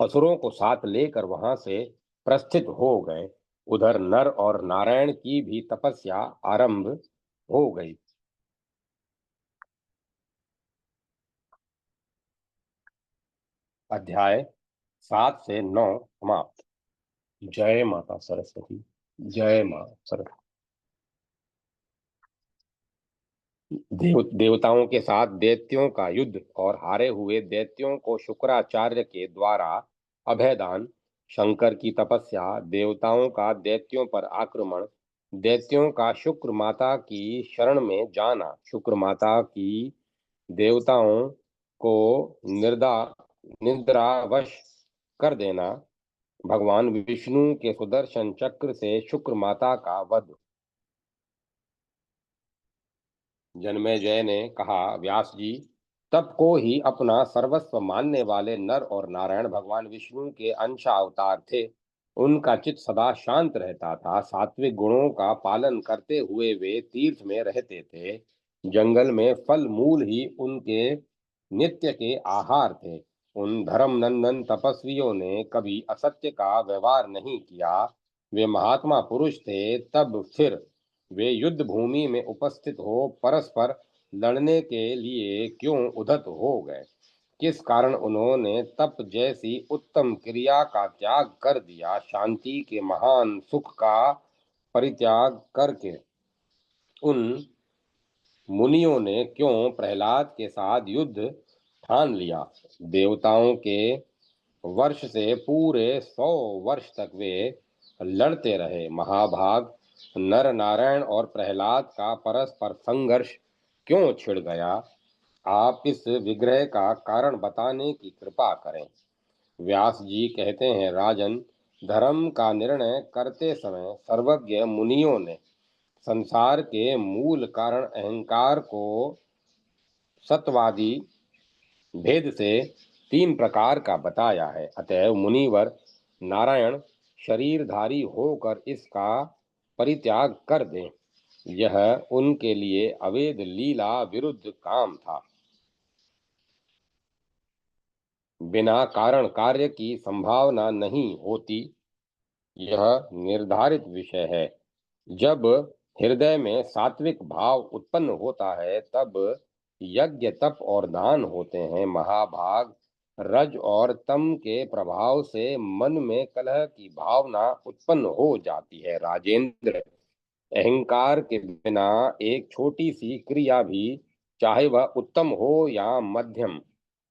असुरों को साथ लेकर वहां से प्रस्थित हो गए। उधर नर और नारायण की भी तपस्या आरंभ हो गई। अध्याय 7 से 9 समाप्त। जय माता सरस्वती। जय मां सरस्वती। देवताओं के साथ दैत्यों का युद्ध और हारे हुए दैत्यों को शुक्राचार्य के द्वारा अभयदान, शंकर की तपस्या, देवताओं का दैत्यों पर आक्रमण, दैत्यों का शुक्र माता की शरण में जाना, शुक्र माता की देवताओं को निर्दा निद्रावश कर देना, भगवान विष्णु के सुदर्शन चक्र से शुक्र माता का वध। जन्मेजय ने कहा, व्यास जी, तप को ही अपना सर्वस्व मानने वाले नर और नारायण भगवान विष्णु के अंशावतार थे। उनका चित्त सदा शांत रहता था। सात्विक गुणों का पालन करते हुए वे तीर्थ में रहते थे। जंगल में फल मूल ही उनके नित्य के आहार थे। उन धर्म नंदन तपस्वियों ने कभी असत्य का व्यवहार नहीं किया। वे महात्मा पुरुष थे। तब फिर वे युद्ध भूमि में उपस्थित हो परस्पर लड़ने के लिए क्यों उद्धत हो गए? किस कारण उन्होंने तप जैसी उत्तम क्रिया का त्याग कर दिया? शांति के महान सुख का परित्याग करके उन मुनियों ने क्यों प्रहलाद के साथ युद्ध ठान लिया? देवताओं के वर्ष से पूरे 100 वर्ष तक वे लड़ते रहे। महाभाग, नर नारायण और प्रहलाद का परस्पर संघर्ष क्यों छिड़ गया? आप इस विग्रह का कारण बताने की कृपा करें। व्यास जी कहते हैं, राजन, धर्म का निर्णय करते समय सर्वज्ञ मुनियों ने संसार के मूल कारण अहंकार को सत्वादी भेद से 3 प्रकार का बताया है। अतएव मुनिवर नारायण शरीरधारी होकर इसका परित्याग कर दें। यह उनके लिए अवैध लीला विरुद्ध काम था। बिना कारण कार्य की संभावना नहीं होती, यह निर्धारित विषय है। जब हृदय में सात्विक भाव उत्पन्न होता है, तब यज्ञ तप और दान होते हैं। महाभाग, रज और तम के प्रभाव से मन में कलह की भावना उत्पन्न हो जाती है। राजेंद्र, अहंकार के बिना एक छोटी सी क्रिया भी, चाहे वह उत्तम हो या मध्यम,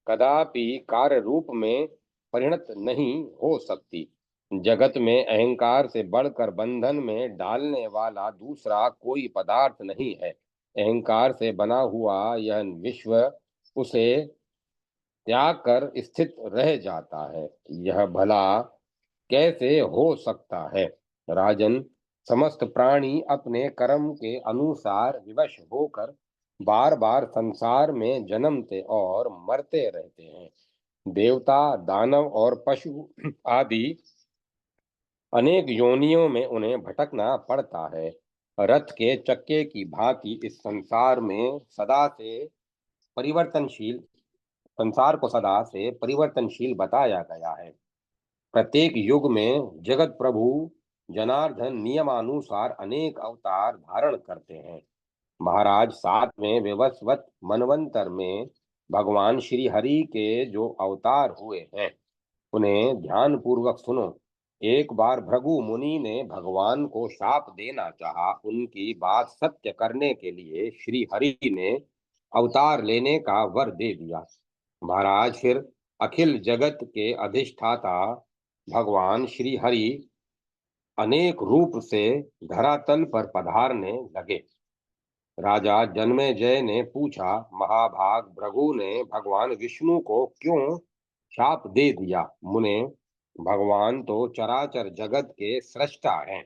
कदापि कार्य रूप में परिणत नहीं हो सकती। जगत में अहंकार से बढ़कर बंधन में डालने वाला दूसरा कोई पदार्थ नहीं है। अहंकार से बना हुआ यह विश्व उसे त्याग कर स्थित रह जाता है। यह भला कैसे हो सकता है? राजन, समस्त प्राणी अपने कर्म के अनुसार विवश होकर बार बार संसार में जन्मते और मरते रहते हैं। देवता, दानव और पशु आदि अनेक योनियों में उन्हें भटकना पड़ता है। रथ के चक्के की भांति इस परिवर्तनशील संसार को सदा से परिवर्तनशील बताया गया है। प्रत्येक युग में जगत प्रभु जनार्दन नियमानुसार अनेक अवतार धारण करते हैं। महाराज, 7वें विवस्वत मनवंतर में भगवान श्री हरि के जो अवतार हुए हैं, उन्हें ध्यान पूर्वक सुनो। एक बार भृगु मुनि ने भगवान को शाप देना चाहा। उनकी बात सत्य करने के लिए श्री हरि ने अवतार लेने का वर दे दिया। महाराज, फिर अखिल जगत के अधिष्ठाता भगवान श्री हरि अनेक रूप से धरातल पर पधारने लगे। राजा जन्मेजय ने पूछा, महाभाग भृगु ने भगवान विष्णु को क्यों शाप दे दिया? मुने, भगवान तो चराचर जगत के सृष्टा हैं।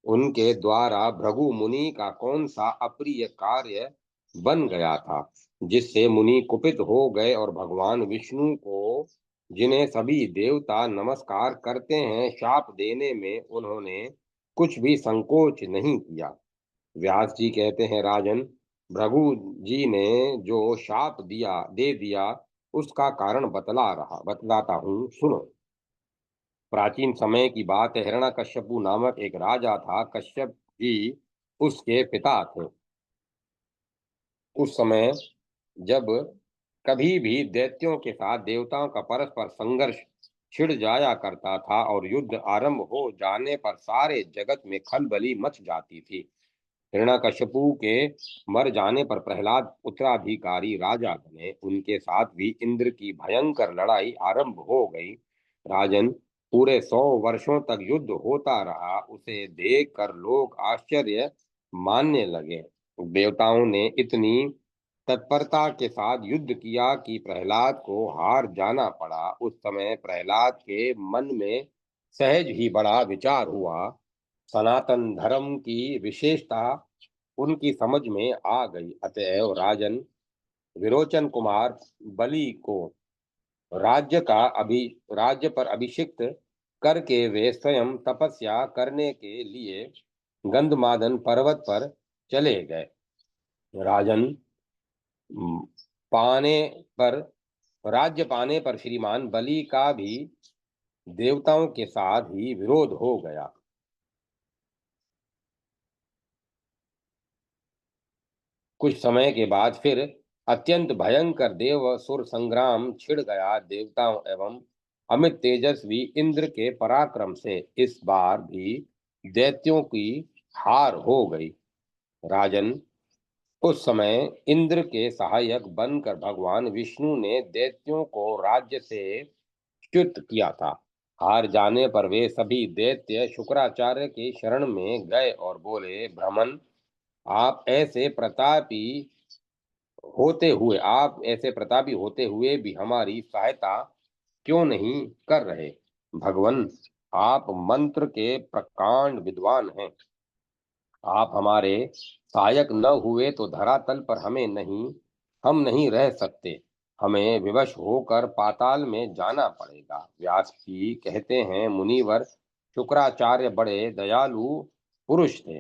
उनके द्वारा भृगु मुनि का कौन सा अप्रिय कार्य बन गया था जिससे मुनि कुपित हो गए और भगवान विष्णु को, जिन्हें सभी देवता नमस्कार करते हैं, शाप देने में उन्होंने कुछ भी संकोच नहीं किया। व्यास जी कहते हैं, राजन, भृगु जी ने जो शाप दे दिया, उसका कारण बतलाता हूँ, सुनो। प्राचीन समय की बात है। हिरण्यकश्यपु नामक एक राजा था। कश्यप जी उसके पिता थे। उस समय जब कभी भी दैत्यों के साथ देवताओं का परस्पर संघर्ष छिड़ जाया करता था और युद्ध आरंभ हो जाने पर सारे जगत में खलबली मच जाती थी। हिरण्यकश्यपु के मर जाने पर प्रहलाद उत्तराधिकारी राजा बने। उनके साथ भी इंद्र की भयंकर लड़ाई आरंभ हो गई। राजन, पूरे 100 वर्षों तक युद्ध होता रहा। उसे देखकर लोग आश्चर्य मानने लगे। देवताओं ने इतनी तत्परता के साथ युद्ध किया कि प्रहलाद को हार जाना पड़ा। उस समय प्रहलाद के मन में सहज ही बड़ा विचार हुआ। सनातन धर्म की विशेषता उनकी समझ में आ गई। अतएव राजन, विरोचन कुमार बलि को राज्य पर अभिषिक्त करके वे स्वयं तपस्या करने के लिए गंधमादन पर्वत पर चले गए। राजन, पाने पर राज्य पाने पर श्रीमान बलि का भी देवताओं के साथ ही विरोध हो गया। कुछ समय के बाद फिर अत्यंत भयंकर देव असुर संग्राम छिड़ गया। देवताओं एवं अमित तेजस्वी इंद्र के पराक्रम से इस बार भी दैत्यों की हार हो गई। राजन, उस समय इंद्र के सहायक बनकर भगवान विष्णु ने दैत्यों को राज्य से च्युत किया था। हार जाने पर वे सभी दैत्य शुक्राचार्य के शरण में गए और बोले, ब्राह्मण, आप ऐसे प्रतापी होते हुए भी हमारी सहायता क्यों नहीं कर रहे? भगवन, आप मंत्र के प्रकांड विद्वान हैं। आप हमारे सहायक न हुए तो धरातल पर हम नहीं रह सकते। हमें विवश होकर पाताल में जाना पड़ेगा। व्यास जी कहते हैं, मुनिवर शुक्राचार्य बड़े दयालु पुरुष थे।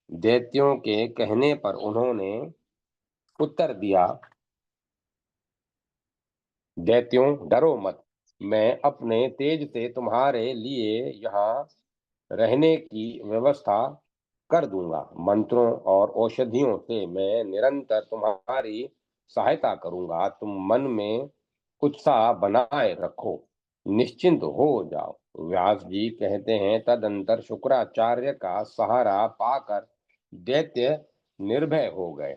दैत्यों के कहने पर उन्होंने उत्तर दिया, दैत्यों, डरो मत। मैं अपने तेज से तुम्हारे लिए यहाँ रहने की व्यवस्था कर दूंगा। मंत्रों और औषधियों से मैं निरंतर तुम्हारी सहायता करूंगा। तुम मन में उत्साह बनाए रखो, निश्चिंत हो जाओ। व्यास जी कहते हैं, तदंतर शुक्राचार्य का सहारा पाकर दैत्य निर्भय हो गए।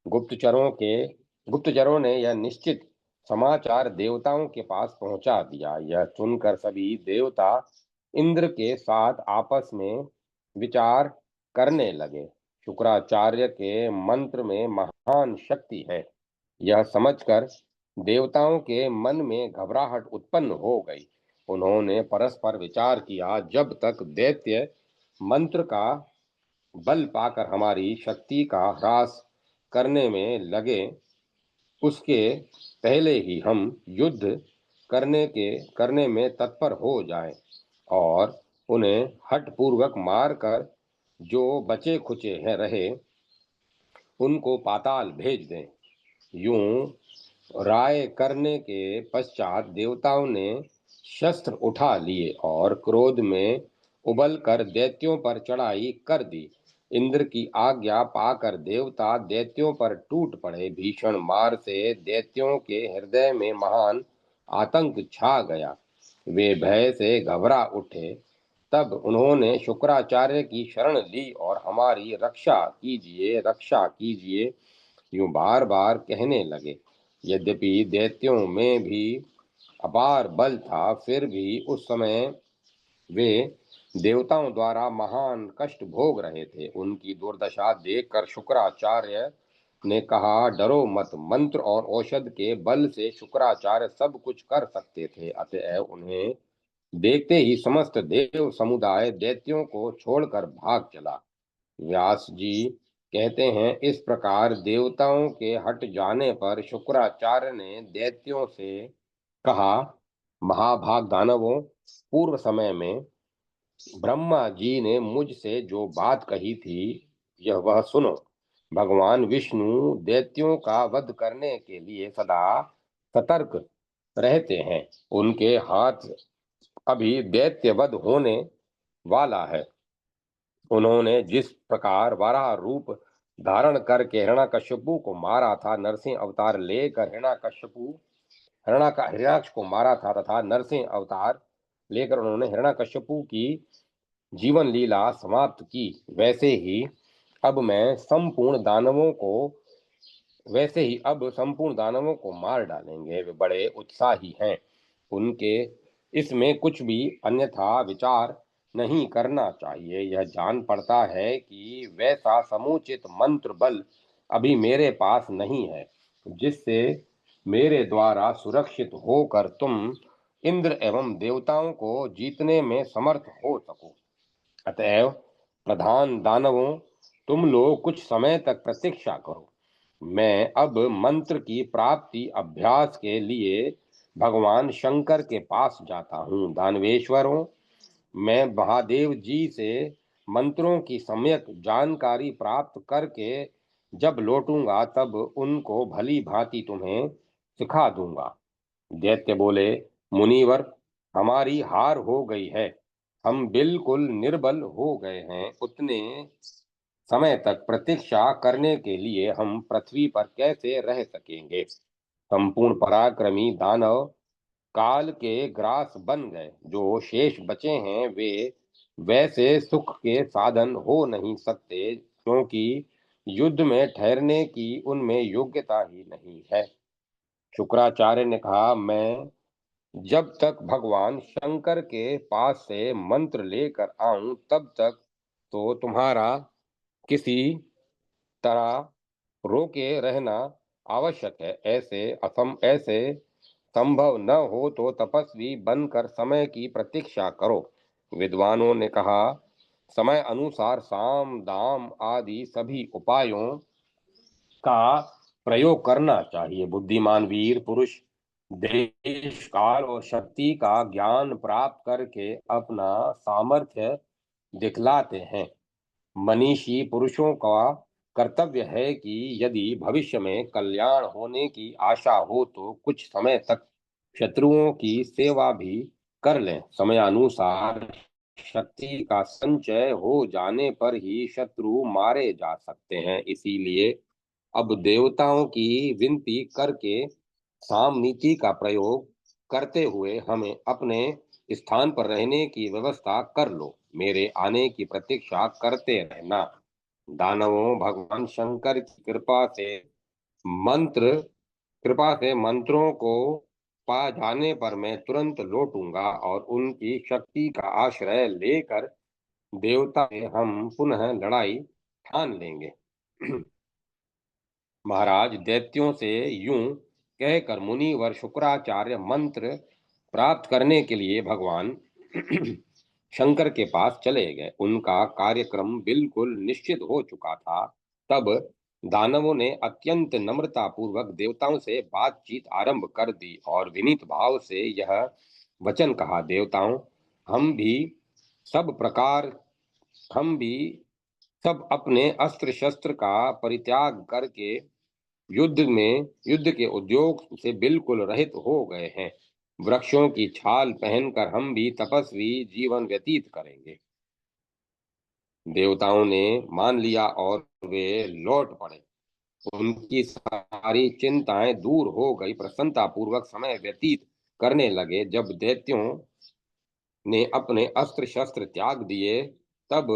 गुप्तचरों के गुप्तचरों ने यह निश्चित समाचार देवताओं के पास पहुंचा दिया। यह सुनकर सभी देवता इंद्र के साथ आपस में विचार करने लगे। शुक्राचार्य के मंत्र में महान शक्ति है, यह समझकर देवताओं के मन में घबराहट उत्पन्न हो गई। उन्होंने परस्पर विचार किया, जब तक दैत्य मंत्र का बल पाकर हमारी शक्ति का ह्रास करने में लगे, उसके पहले ही हम युद्ध करने में तत्पर हो जाएं और उन्हें हठपूर्वक मारकर जो बचे खुचे हैं रहे, उनको पाताल भेज दें। यूं राय करने के पश्चात देवताओं ने शस्त्र उठा लिए और क्रोध में उबल कर दैत्यों पर चढ़ाई कर दी। इंद्र की आज्ञा पाकर देवता दैत्यों पर टूट पड़े। भीषण मार से दैत्यों के हृदय में महान आतंक छा गया। वे भय से घबरा उठे। तब उन्होंने शुक्राचार्य की शरण ली और हमारी रक्षा कीजिए, यूं बार बार कहने लगे। यद्यपि दैत्यों में भी अपार बल था, फिर भी उस समय वे देवताओं द्वारा महान कष्ट भोग रहे थे। उनकी दुर्दशा देखकर शुक्राचार्य ने कहा, डरो मत, मंत्र और औषध के बल से शुक्राचार्य सब कुछ कर सकते थे। अतएव उन्हें देखते ही समस्त देव समुदाय दैत्यों को छोड़कर भाग चला। व्यास जी कहते हैं, इस प्रकार देवताओं के हट जाने पर शुक्राचार्य ने दैत्यों से कहा, महाभाग दानवों, पूर्व समय में ब्रह्मा जी ने मुझसे जो बात कही थी, यह वह सुनो। भगवान विष्णु दैत्यों का वध करने के लिए सदा सतर्क रहते हैं। उनके हाथ अभी दैत्य वध होने वाला है। उन्होंने जिस प्रकार वराह रूप धारण करके हिरण्यकश्यपु को मारा था, नरसिंह अवतार लेकर हिरण्याक्ष को मारा था तथा नरसिंह अवतार लेकर उन्होंने हिरण्यकश्यपु की जीवन लीला समाप्त की, वैसे ही अब संपूर्ण दानवों को मार डालेंगे। वे बड़े उत्साही हैं। उनके इसमें कुछ भी अन्यथा विचार नहीं करना चाहिए। यह जान पड़ता है कि वैसा समुचित मंत्र बल अभी मेरे पास नहीं है जिससे मेरे द्वारा सुरक्षित होकर तुम इंद्र एवं देवताओं को जीतने में समर्थ हो सको। अतएव प्रधान दानवों, तुम लोग कुछ समय तक प्रतीक्षा करो। मैं अब मंत्र की प्राप्ति अभ्यास के लिए भगवान शंकर के पास जाता हूँ। दानवेश्वरों, मैं महादेव जी से मंत्रों की सम्यक जानकारी प्राप्त करके जब लौटूंगा तब उनको भली भांति तुम्हें सिखा दूंगा। दैत्य बोले, मुनिवर, हमारी हार हो गई है। हम बिल्कुल निर्बल हो गए हैं। उतने समय तक प्रतीक्षा करने के लिए हम पृथ्वी पर कैसे रह सकेंगे। संपूर्ण पराक्रमी दानव काल के ग्रास बन गए। जो शेष बचे हैं वे वैसे सुख के साधन हो नहीं सकते, क्योंकि युद्ध में ठहरने की उनमें योग्यता ही नहीं है। शुक्राचार्य ने कहा, मैं जब तक भगवान शंकर के पास से मंत्र लेकर आऊं तब तक तो तुम्हारा किसी तरह रोके रहना आवश्यक है। ऐसे संभव न हो तो तपस्वी बनकर समय की प्रतीक्षा करो। विद्वानों ने कहा, समय अनुसार साम दाम आदि सभी उपायों का प्रयोग करना चाहिए। बुद्धिमान वीर पुरुष देश काल और शक्ति का ज्ञान प्राप्त करके अपना सामर्थ्य दिखलाते हैं। मनीषी पुरुषों का कर्तव्य है कि यदि भविष्य में कल्याण होने की आशा हो तो कुछ समय तक शत्रुओं की सेवा भी कर लें। समयानुसार शक्ति का संचय हो जाने पर ही शत्रु मारे जा सकते हैं। इसीलिए अब देवताओं की विनती करके साम नीति का प्रयोग करते हुए हमें अपने स्थान पर रहने की व्यवस्था कर लो। मेरे आने की प्रतीक्षा करते रहना। दानवों, भगवान शंकर की मंत्र कृपा से मंत्रों को पा जाने पर मैं तुरंत लौटूंगा और उनकी शक्ति का आश्रय लेकर देवता से हम पुनः लड़ाई ठान लेंगे। महाराज, दैत्यों से यूं कहकर मुनिवर शुक्राचार्य मंत्र प्राप्त करने के लिए भगवान शंकर के पास चले गए। उनका कार्यक्रम बिल्कुल निश्चित हो चुका था। तब दानवों ने अत्यंत नम्रता पूर्वक देवताओं से बातचीत आरंभ कर दी और विनीत भाव से यह वचन कहा, देवताओं, हम भी सब प्रकार हम भी सब अपने अस्त्र शस्त्र का परित्याग करके युद्ध के उद्योग से बिल्कुल रहित हो गए हैं। वृक्षों की छाल पहनकर हम भी तपस्वी जीवन व्यतीत करेंगे। देवताओं ने मान लिया और वे लौट पड़े। उनकी सारी चिंताएं दूर हो गई। प्रसन्नता पूर्वक समय व्यतीत करने लगे। जब दैत्यों ने अपने अस्त्र शस्त्र त्याग दिए तब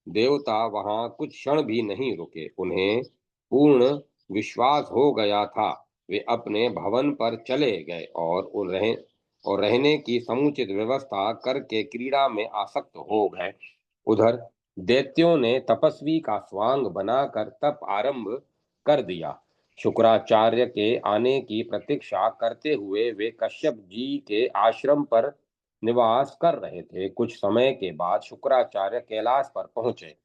देवता वहां कुछ क्षण भी नहीं रुके। उन्हें पूर्ण विश्वास हो गया था। वे अपने भवन पर चले गए और और रहने की समुचित व्यवस्था करके क्रीड़ा में आसक्त हो गए। उधर दैत्यों ने तपस्वी का स्वांग बनाकर तप आरंभ कर दिया। शुक्राचार्य के आने की प्रतीक्षा करते हुए वे कश्यप जी के आश्रम पर निवास कर रहे थे। कुछ समय के बाद शुक्राचार्य कैलाश पर पहुंचे।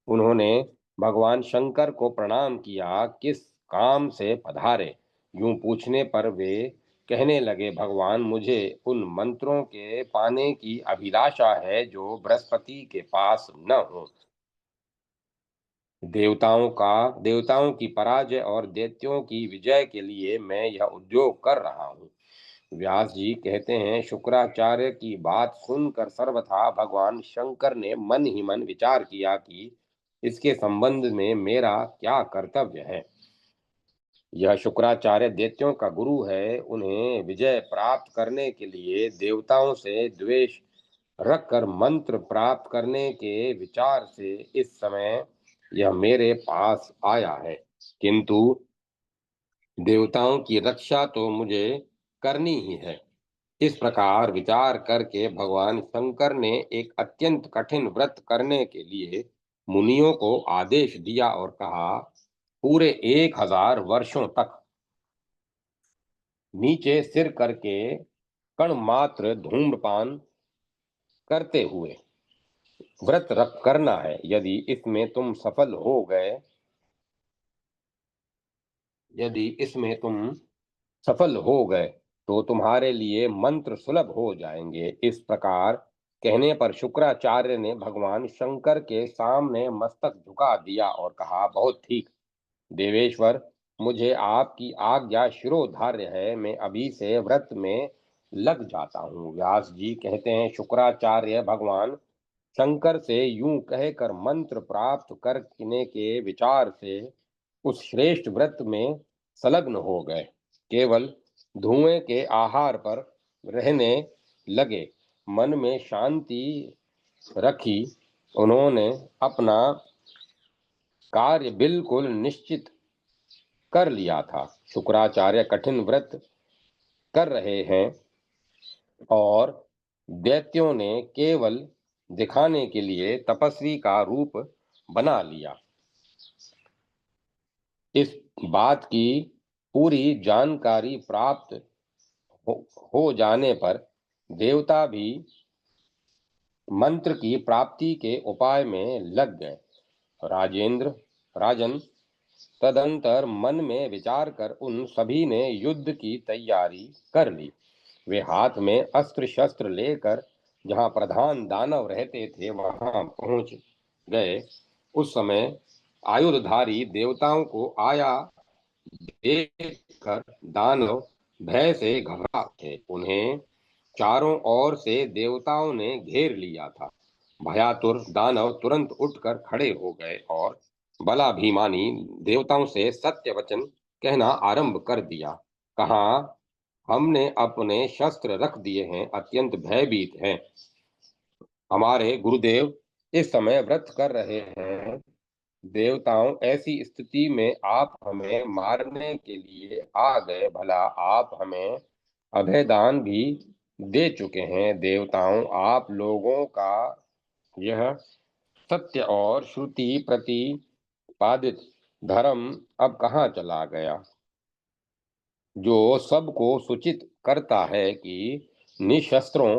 उन्होंने भगवान शंकर को प्रणाम किया। किस काम से पधारे? यूं पूछने पर वे कहने लगे, भगवान, मुझे उन मंत्रों के पाने की अभिलाषा है जो बृहस्पति के पास न हो। देवताओं की पराजय और दैत्यों की विजय के लिए मैं यह उद्योग कर रहा हूँ। व्यास जी कहते हैं, शुक्राचार्य की बात सुनकर सर्वथा भगवान शंकर ने मन ही मन विचार किया कि इसके संबंध में मेरा क्या कर्तव्य है। यह शुक्राचार्य दैत्यों का गुरु है। उन्हें विजय प्राप्त करने के लिए देवताओं से द्वेष रखकर मंत्र प्राप्त करने के विचार से इस समय यह मेरे पास आया है। किंतु देवताओं की रक्षा तो मुझे करनी ही है। इस प्रकार विचार करके भगवान शंकर ने एक अत्यंत कठिन व्रत करने के लिए मुनियों को आदेश दिया और कहा, पूरे 1000 वर्षों तक नीचे सिर करके कण मात्र धूम्रपान करते हुए व्रत रख करना है। यदि इसमें तुम सफल हो गए तो तुम्हारे लिए मंत्र सुलभ हो जाएंगे। इस प्रकार कहने पर शुक्राचार्य ने भगवान शंकर के सामने मस्तक झुका दिया और कहा, बहुत ठीक देवेश्वर, मुझे आपकी आज्ञा शिरोधार्य है। मैं अभी से व्रत में लग जाता हूँ। व्यास जी कहते हैं, शुक्राचार्य भगवान शंकर से यूं कहकर मंत्र प्राप्त करने के विचार से उस श्रेष्ठ व्रत में संलग्न हो गए। केवल धुएं के आहार पर रहने लगे। मन में शांति रखी उन्होंने अपना कार्य बिल्कुल निश्चित कर लिया था। शुक्राचार्य कठिन व्रत कर रहे हैं और दैत्यों ने केवल दिखाने के लिए तपस्वी का रूप बना लिया। इस बात की पूरी जानकारी प्राप्त हो जाने पर देवता भी मंत्र की प्राप्ति के उपाय में लग गए। राजन, तदंतर मन में विचार कर उन सभी ने युद्ध की तैयारी कर ली। वे हाथ में अस्त्र शस्त्र लेकर जहां प्रधान दानव रहते थे वहां पहुंच गए। उस समय आयुधधारी देवताओं को आया देखकर दानव भय से घबरा थे। उन्हें चारों ओर से देवताओं ने घेर लिया था। भयातुर दानव तुरंत उठकर खड़े हो गए और बलाभिमानी देवताओं से सत्य वचन कहना आरंभ कर दिया। कहा, हमने अपने शस्त्र रख दिए हैं, अत्यंत भयभीत हैं। हमारे गुरुदेव इस समय व्रत कर रहे हैं। देवताओं, ऐसी स्थिति में आप हमें मारने के लिए आ गए। भला आप हमें अभयदान भी दे चुके हैं। देवताओं, आप लोगों का यह सत्य और श्रुति प्रतिपादित धर्म अब कहाँ चला गया, जो सबको सूचित करता है कि निशस्त्रों,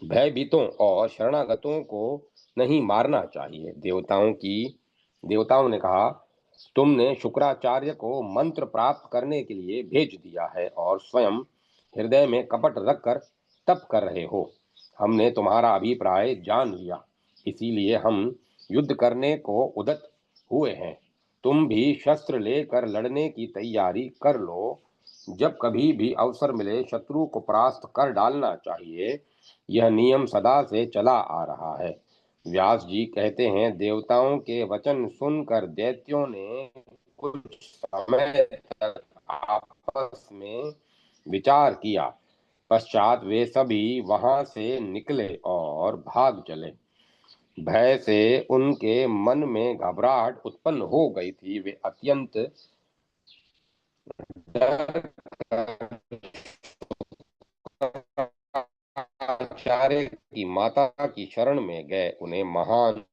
भयभीतों और शरणागतों को नहीं मारना चाहिए। देवताओं ने कहा, तुमने शुक्राचार्य को मंत्र प्राप्त करने के लिए भेज दिया है और स्वयं हृदय में कपट रखकर तप कर रहे हो। हमने तुम्हारा अभिप्राय जान लिया, इसीलिए हम युद्ध करने को उद्यत हुए हैं। तुम भी शस्त्र लेकर लड़ने की तैयारी कर लो। जब कभी भी अवसर मिले शत्रु को परास्त कर डालना चाहिए। यह नियम सदा से चला आ रहा है। व्यास जी कहते हैं, देवताओं के वचन सुनकर दैत्यों ने कुछ समय तक आपस में विचार किया। पश्चात वे सभी वहां से निकले और भाग चले। भय से उनके मन में घबराहट उत्पन्न हो गई थी। वे अत्यंत डर शुक्राचार्य की माता की शरण में गए। उन्हें महान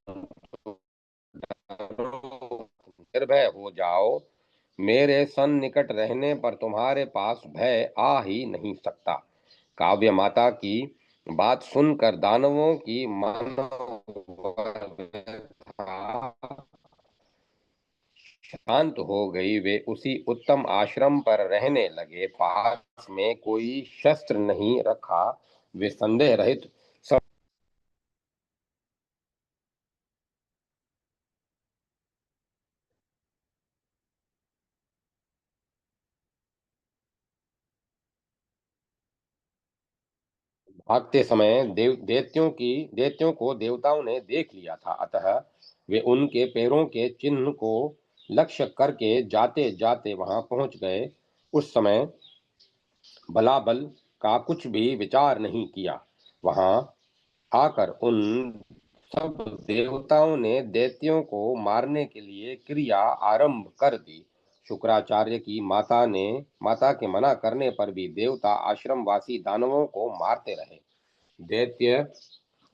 निर्भय हो जाओ, मेरे सन्निकट रहने पर तुम्हारे पास भय आ ही नहीं सकता। काव्य माता की बात सुनकर दानवों की मनोव्यथा शांत हो गई। वे उसी उत्तम आश्रम पर रहने लगे। पास में कोई शस्त्र नहीं रखा। वे संदेह रहित भागते समय दैत्यों को देवताओं ने देख लिया था। अतः वे उनके पैरों के चिन्ह को लक्ष्य करके जाते जाते वहां पहुंच गए। उस समय बलाबल का कुछ भी विचार नहीं किया। वहां आकर उन सब देवताओं ने दैत्यों को मारने के लिए क्रिया आरंभ कर दी। शुक्राचार्य की माता के मना करने पर भी देवता आश्रमवासी दानवों को मारते रहे। दैत्य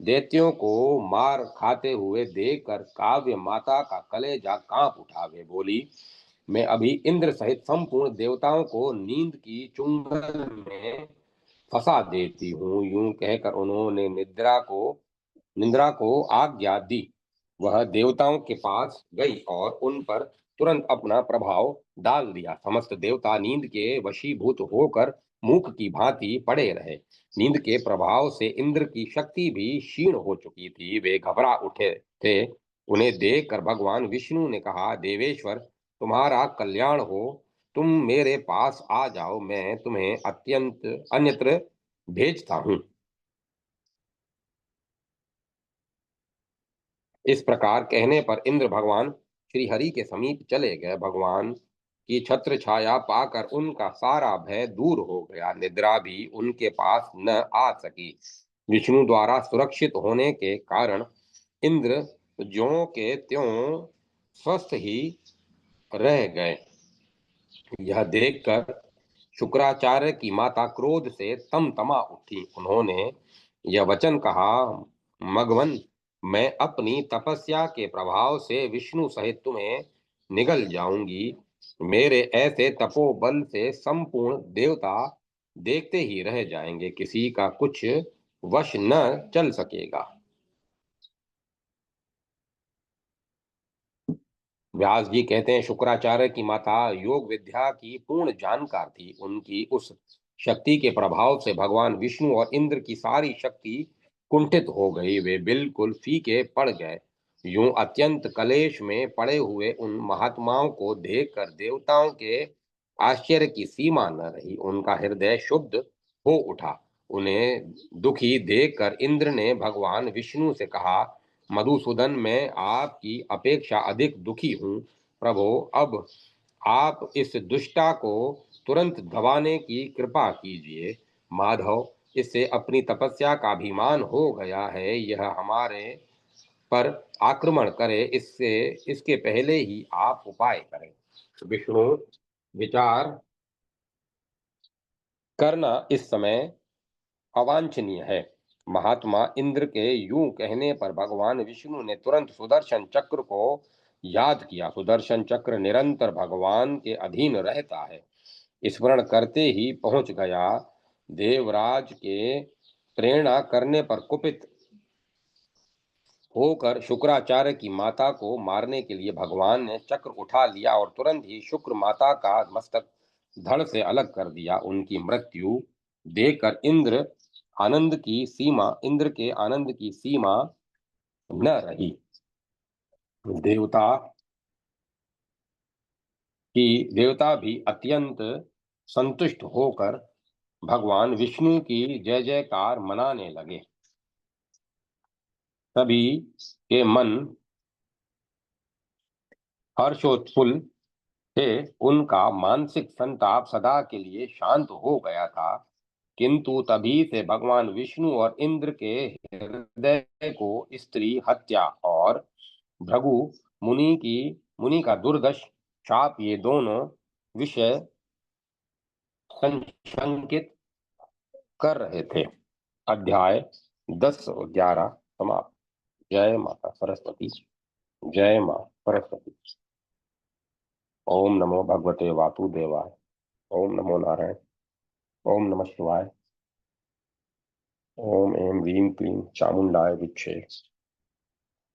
दैत्यों को मार खाते हुए देखकर काव्य माता का कलेजा कांप उठा। वे बोली, मैं अभी इंद्र सहित संपूर्ण देवताओं को नींद की चुंगल में फंसा देती हूँ। यूं कहकर उन्होंने निद्रा को आज्ञा दी। वह देवताओं के पास गई और उन पर तुरंत अपना प्रभाव डाल दिया। समस्त देवता नींद के वशीभूत होकर मूक की भांति पड़े रहे। नींद के प्रभाव से इंद्र की शक्ति भी क्षीण हो चुकी थी। वे घबरा उठे थे। उन्हें देखकर भगवान विष्णु ने कहा, देवेश्वर, तुम्हारा कल्याण हो। तुम मेरे पास आ जाओ, मैं तुम्हें अत्यंत अन्यत्र भेजता हूँ। इस प्रकार कहने पर इंद्र भगवान श्री हरि के समीप चले गए। भगवान की छत्र छाया पाकर उनका सारा भय दूर हो गया। निद्रा भी उनके पास न आ सकी। विष्णु द्वारा सुरक्षित होने के कारण इंद्र ज्यों के त्यों स्वस्थ ही रह गए। यह देखकर शुक्राचार्य की माता क्रोध से तमतमा उठी। उन्होंने यह वचन कहा, मघवन, मैं अपनी तपस्या के प्रभाव से विष्णु सहित तुम्हें निगल जाऊंगी। मेरे ऐसे तपोबल से संपूर्ण देवता देखते ही रह जाएंगे। किसी का कुछ वश न चल सकेगा। व्यास जी कहते हैं, शुक्राचार्य की माता योग विद्या की पूर्ण जानकार थी। उनकी उस शक्ति के प्रभाव से भगवान विष्णु और इंद्र की सारी शक्ति कुंठित हो गई। वे बिल्कुल फीके पड़ गए। यूं अत्यंत कलेश में पड़े हुए उन महात्माओं को देखकर देवताओं के आश्चर्य की सीमा न रही। उनका हृदय शुद्ध हो उठा। उन्हें दुखी देखकर इंद्र ने भगवान विष्णु से कहा, मधुसूदन, मैं आपकी अपेक्षा अधिक दुखी हूँ। प्रभो, अब आप इस दुष्टा को तुरंत दबाने की कृपा कीजिए। माधव, इससे अपनी तपस्या का अभिमान हो गया है। यह हमारे पर आक्रमण करे, इससे इसके पहले ही आप उपाय करें। विष्णु विचार करना इस समय अवांछनीय है। महात्मा इंद्र के यूं कहने पर भगवान विष्णु ने तुरंत सुदर्शन चक्र को याद किया। सुदर्शन चक्र निरंतर भगवान के अधीन रहता है। स्मरण करते ही पहुंच गया। देवराज के प्रेरणा करने पर कुपित होकर शुक्राचार्य की माता को मारने के लिए भगवान ने चक्र उठा लिया और तुरंत ही शुक्र माता का मस्तक धड़ से अलग कर दिया। उनकी मृत्यु देखकर इंद्र के आनंद की सीमा न रही। देवता देवता भी अत्यंत संतुष्ट होकर भगवान विष्णु की जय जयकार मनाने लगे। सभी के मन हर्षोत्फुल्ल थे। उनका मानसिक संताप सदा के लिए शांत हो गया था। किंतु तभी से भगवान विष्णु और इंद्र के हृदय को स्त्री हत्या और भृगु मुनि का दुर्दश शाप, ये दोनों विषय संशंकित कर रहे थे। अध्याय 10 और 11 समाप्त। जय माता सरस्वती। जय माँ सरस्वती। ओम नमो भगवते वासुदेवाय। ओम नमो नारायण। ओम नमः शिवाय। ओम ऐं ह्रीं क्लीं चामुंडाय विच्छे।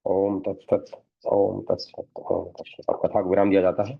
ओम तत्सत। ओम तत्सत। ओम तत्सत। अब कथा को विराम दिया जाता है।